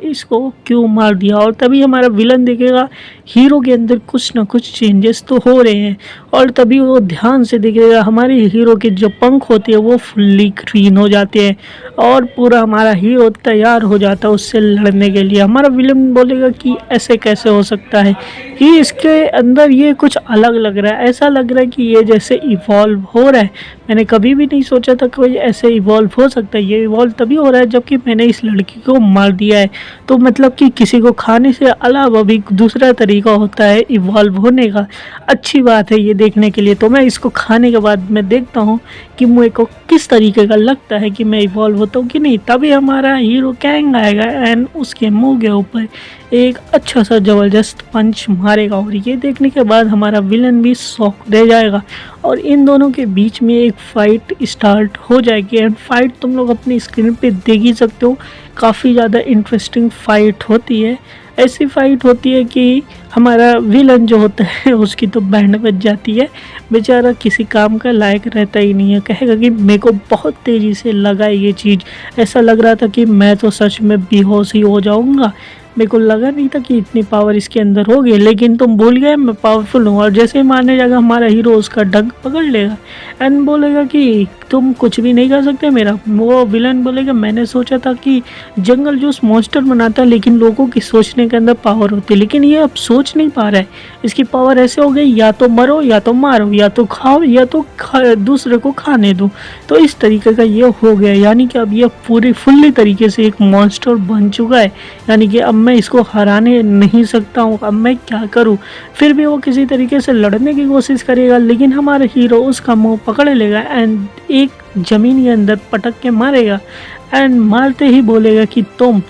इसको क्यों मार दिया। और तभी हमारा विलन देखेगा हीरो के अंदर कुछ ना कुछ चेंजेस तो हो रहे हैं, और तभी वो ध्यान से देखेगा हमारे हीरो के जो पंख होते हैं वो फुल्ली ग्रीन हो जाते हैं, और पूरा हमारा हीरो तैयार हो जाता है उससे लड़ने के लिए। हमारा विलन बोलेगा कि ऐसे कैसे हो सकता है, कि इसके अंदर ये कुछ अलग लग रहा है, ऐसा लग रहा है कि ये जैसे इवॉल्व हो रहा है। मैंने कभी भी नहीं सोचा था कोई ऐसे इवॉल्व हो सकता है। ये इवॉल्व तभी हो रहा है जबकि मैंने इस लड़की को मार दिया है। तो मतलब कि किसी को खाने से अलावा भी दूसरा तरीका होता है इवॉल्व होने का। अच्छी बात है ये देखने के लिए। तो मैं इसको खाने के बाद मैं देखता हूँ कि मुझे को किस तरीके का लगता है कि मैं इवॉल्व होता हूँ कि नहीं। तभी हमारा हीरो कैंग आएगा एंड उसके मुंह के ऊपर एक अच्छा सा ज़बरदस्त पंच मारेगा, और ये देखने के बाद हमारा विलन भी शॉक रह जाएगा, और इन दोनों के बीच में एक फ़ाइट स्टार्ट हो जाएगी। एंड फाइट तुम लोग अपनी स्क्रीन पे देख ही सकते हो, काफ़ी ज़्यादा इंटरेस्टिंग फ़ाइट होती है। ऐसी फाइट होती है कि हमारा विलन जो होता है उसकी तो बैंड बज जाती है, बेचारा किसी काम का लायक रहता ही नहीं है। कहेगा कि मेरे को बहुत तेज़ी से लगा ये चीज़, ऐसा लग रहा था कि मैं तो सच में बेहोश ही हो जाऊंगा, मेरे को लगा नहीं था कि इतनी पावर इसके अंदर होगी, लेकिन तुम भूल गए मैं पावरफुल हूँ। और जैसे ही मारने जाएगा हमारा हीरो उसका डंक पकड़ लेगा एंड बोलेगा कि तुम कुछ भी नहीं कर सकते मेरा। वो विलन बोलेगा मैंने सोचा था कि जंगल जूस मॉन्स्टर बनाता है, लेकिन लोगों की सोचने के अंदर पावर होती है, लेकिन ये अब सोच नहीं पा रहा है। इसकी पावर ऐसे हो गई या तो मरो या तो मारो या तो खाओ या तो दूसरे को खाने दो। तो इस तरीके का ये हो गया, यानी कि अब ये पूरी फुल्ली तरीके से एक मॉन्स्टर बन चुका है, यानी कि अब मैं इसको हराने नहीं सकता हूँ, अब मैं क्या करूँ। फिर भी वो किसी तरीके से लड़ने की कोशिश करेगा, लेकिन हमारा हीरो उसका मुंह पकड़ लेगा एंड एक ज़मीन के अंदर पटक के मारेगा एंड मारते ही बोलेगा कि तुम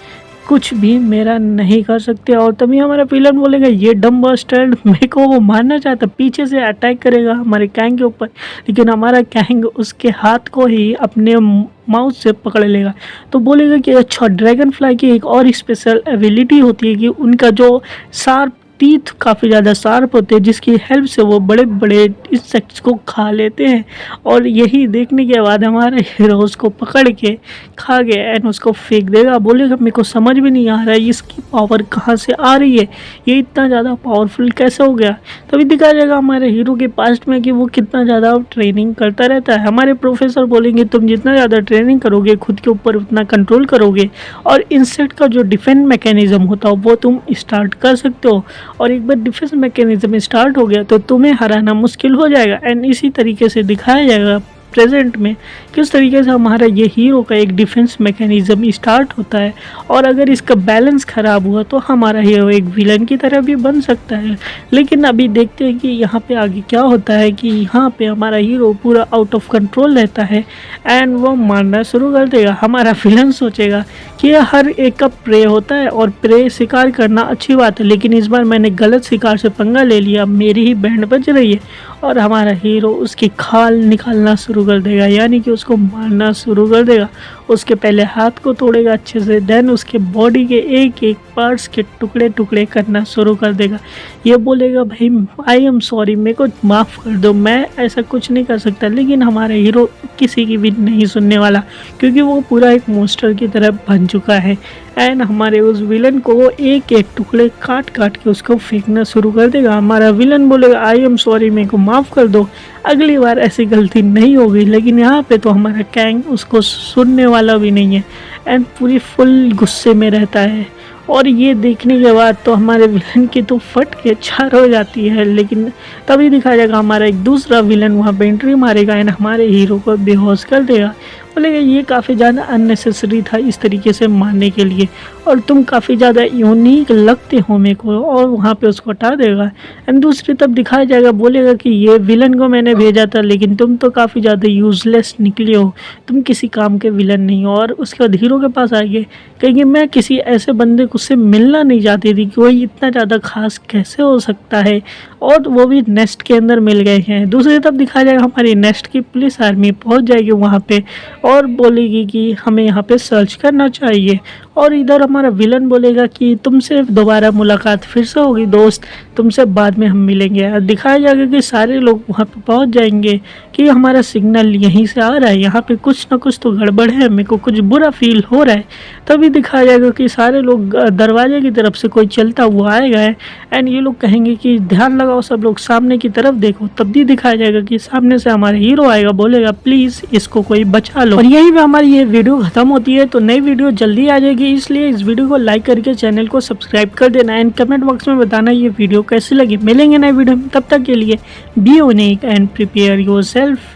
कुछ भी मेरा नहीं कर सकते। और तभी हमारा विलन बोलेगा ये डम बस्टर्ड, मेरे को वो मारना चाहता, पीछे से अटैक करेगा हमारे कैंग के ऊपर, लेकिन हमारा कैंग उसके हाथ को ही अपने माउथ से पकड़ लेगा। तो बोलेगा कि अच्छा, ड्रैगन फ्लाई की एक और स्पेशल एबिलिटी होती है कि उनका जो शार्प टीथ काफ़ी ज़्यादा शार्प होते हैं, जिसकी हेल्प से वो बड़े बड़े इंसेक्ट्स को खा लेते हैं। और यही देखने के बाद हमारे हीरो उसको पकड़ के खा गया एंड उसको फेंक देगा। बोलेगा मेरे को समझ भी नहीं आ रहा है इसकी पावर कहाँ से आ रही है, ये इतना ज़्यादा पावरफुल कैसे हो गया। तभी दिखाया जाएगा हमारे हीरो के पास्ट में कि वो कितना ज़्यादा ट्रेनिंग करता रहता है। हमारे प्रोफेसर बोलेंगे तुम जितना ज़्यादा ट्रेनिंग करोगे खुद के ऊपर उतना कंट्रोल करोगे और इंसेक्ट का जो डिफेंस मैकेनिज्म होता है वो तुम स्टार्ट कर सकते हो। और एक बार डिफेंस मैकेनिज्म स्टार्ट हो गया तो तुम्हें हराना मुश्किल हो जाएगा। एंड इसी तरीके से दिखाया जाएगा प्रेजेंट में किस तरीके से हमारा ये हीरो का एक डिफेंस मैकेनिज्म स्टार्ट होता है, और अगर इसका बैलेंस ख़राब हुआ तो हमारा हीरो एक विलन की तरह भी बन सकता है। लेकिन अभी देखते हैं कि यहाँ पे आगे क्या होता है कि यहाँ पे हमारा हीरो पूरा आउट ऑफ कंट्रोल रहता है एंड वो मारना शुरू कर देगा। हमारा विलन सोचेगा कि हर एक का प्रे होता है और प्रे शिकार करना अच्छी बात है, लेकिन इस बार मैंने गलत शिकार से पंगा ले लिया, मेरी ही बैंड बज रही है। और हमारा हीरो उसकी खाल निकालना शुरू कर देगा, यानी कि उसको मारना शुरू कर देगा। उसके पहले हाथ को तोड़ेगा अच्छे से, देन उसके बॉडी के एक एक पार्ट्स के टुकड़े टुकड़े करना शुरू कर देगा। ये बोलेगा भाई आई एम सॉरी, मेरे को माफ़ कर दो, मैं ऐसा कुछ नहीं कर सकता। लेकिन हमारा हीरो किसी की भी नहीं सुनने वाला, क्योंकि वो पूरा एक मॉन्स्टर की तरह बन चुका है। एंड हमारे उस विलन को वो एक एक टुकड़े काट काट के उसको फेंकना शुरू कर देगा। हमारा विलन बोलेगा आई एम सॉरी, मेरे को माफ़ कर दो, अगली बार ऐसी गलती नहीं होगी। लेकिन यहाँ पे तो हमारा कैंग उसको सुनने वाला भी नहीं है एंड पूरी फुल गुस्से में रहता है। और ये देखने के बाद तो हमारे विलन की तो फट के चार हो जाती है। लेकिन तभी दिखाया जाएगा हमारा एक दूसरा विलन वहाँ पे एंट्री मारेगा एंड हमारे हीरो को बेहोश कर देगा। बोलेगा ये काफ़ी ज़्यादा अननेसेसरी था इस तरीके से मारने के लिए, और तुम काफ़ी ज़्यादा यूनिक लगते हो मेरे को, और वहाँ पे उसको हटा देगा। एंड दूसरी तब दिखाया जाएगा, बोलेगा कि ये विलन को मैंने भेजा था लेकिन तुम तो काफ़ी ज़्यादा यूज़लेस निकले हो, तुम किसी काम के विलन नहीं हो। और उसके बाद हीरो के पास आएंगे, कहेंगे मैं किसी ऐसे बंदे को से मिलना नहीं चाहती थी कि वही इतना ज़्यादा खास कैसे हो सकता है, और वो भी नेस्ट के अंदर मिल गए हैं। दूसरी तरफ दिखाया जाएगा हमारी नेस्ट की पुलिस आर्मी पहुंच जाएगी वहाँ पे और बोलेगी कि हमें यहाँ पे सर्च करना चाहिए। और इधर हमारा विलन बोलेगा कि तुमसे दोबारा मुलाकात फिर से होगी दोस्त, तुमसे बाद में हम मिलेंगे। दिखाया जाएगा कि सारे लोग वहाँ पे पहुँच जाएंगे कि हमारा सिग्नल यहीं से आ रहा है, यहाँ पे कुछ ना कुछ तो गड़बड़ है, मेरे को कुछ बुरा फील हो रहा है। तभी दिखाया जाएगा कि सारे लोग दरवाजे की तरफ से कोई चलता हुआ आएगा है एंड ये लोग कहेंगे कि ध्यान लगाओ सब लोग, सामने की तरफ देखो। तब भी दिखाया जाएगा कि सामने से हमारा हीरो आएगा, बोलेगा प्लीज़ इसको कोई बचा लो। और यहीं पे हमारी ये वीडियो खत्म होती है। तो नई वीडियो जल्दी आ जाएगी, इसलिए इस वीडियो को लाइक करके चैनल को सब्सक्राइब कर देना एंड कमेंट बॉक्स में बताना ये वीडियो कैसी लगी। मिलेंगे नई वीडियो में, तब तक के लिए be unique and prepare yourself.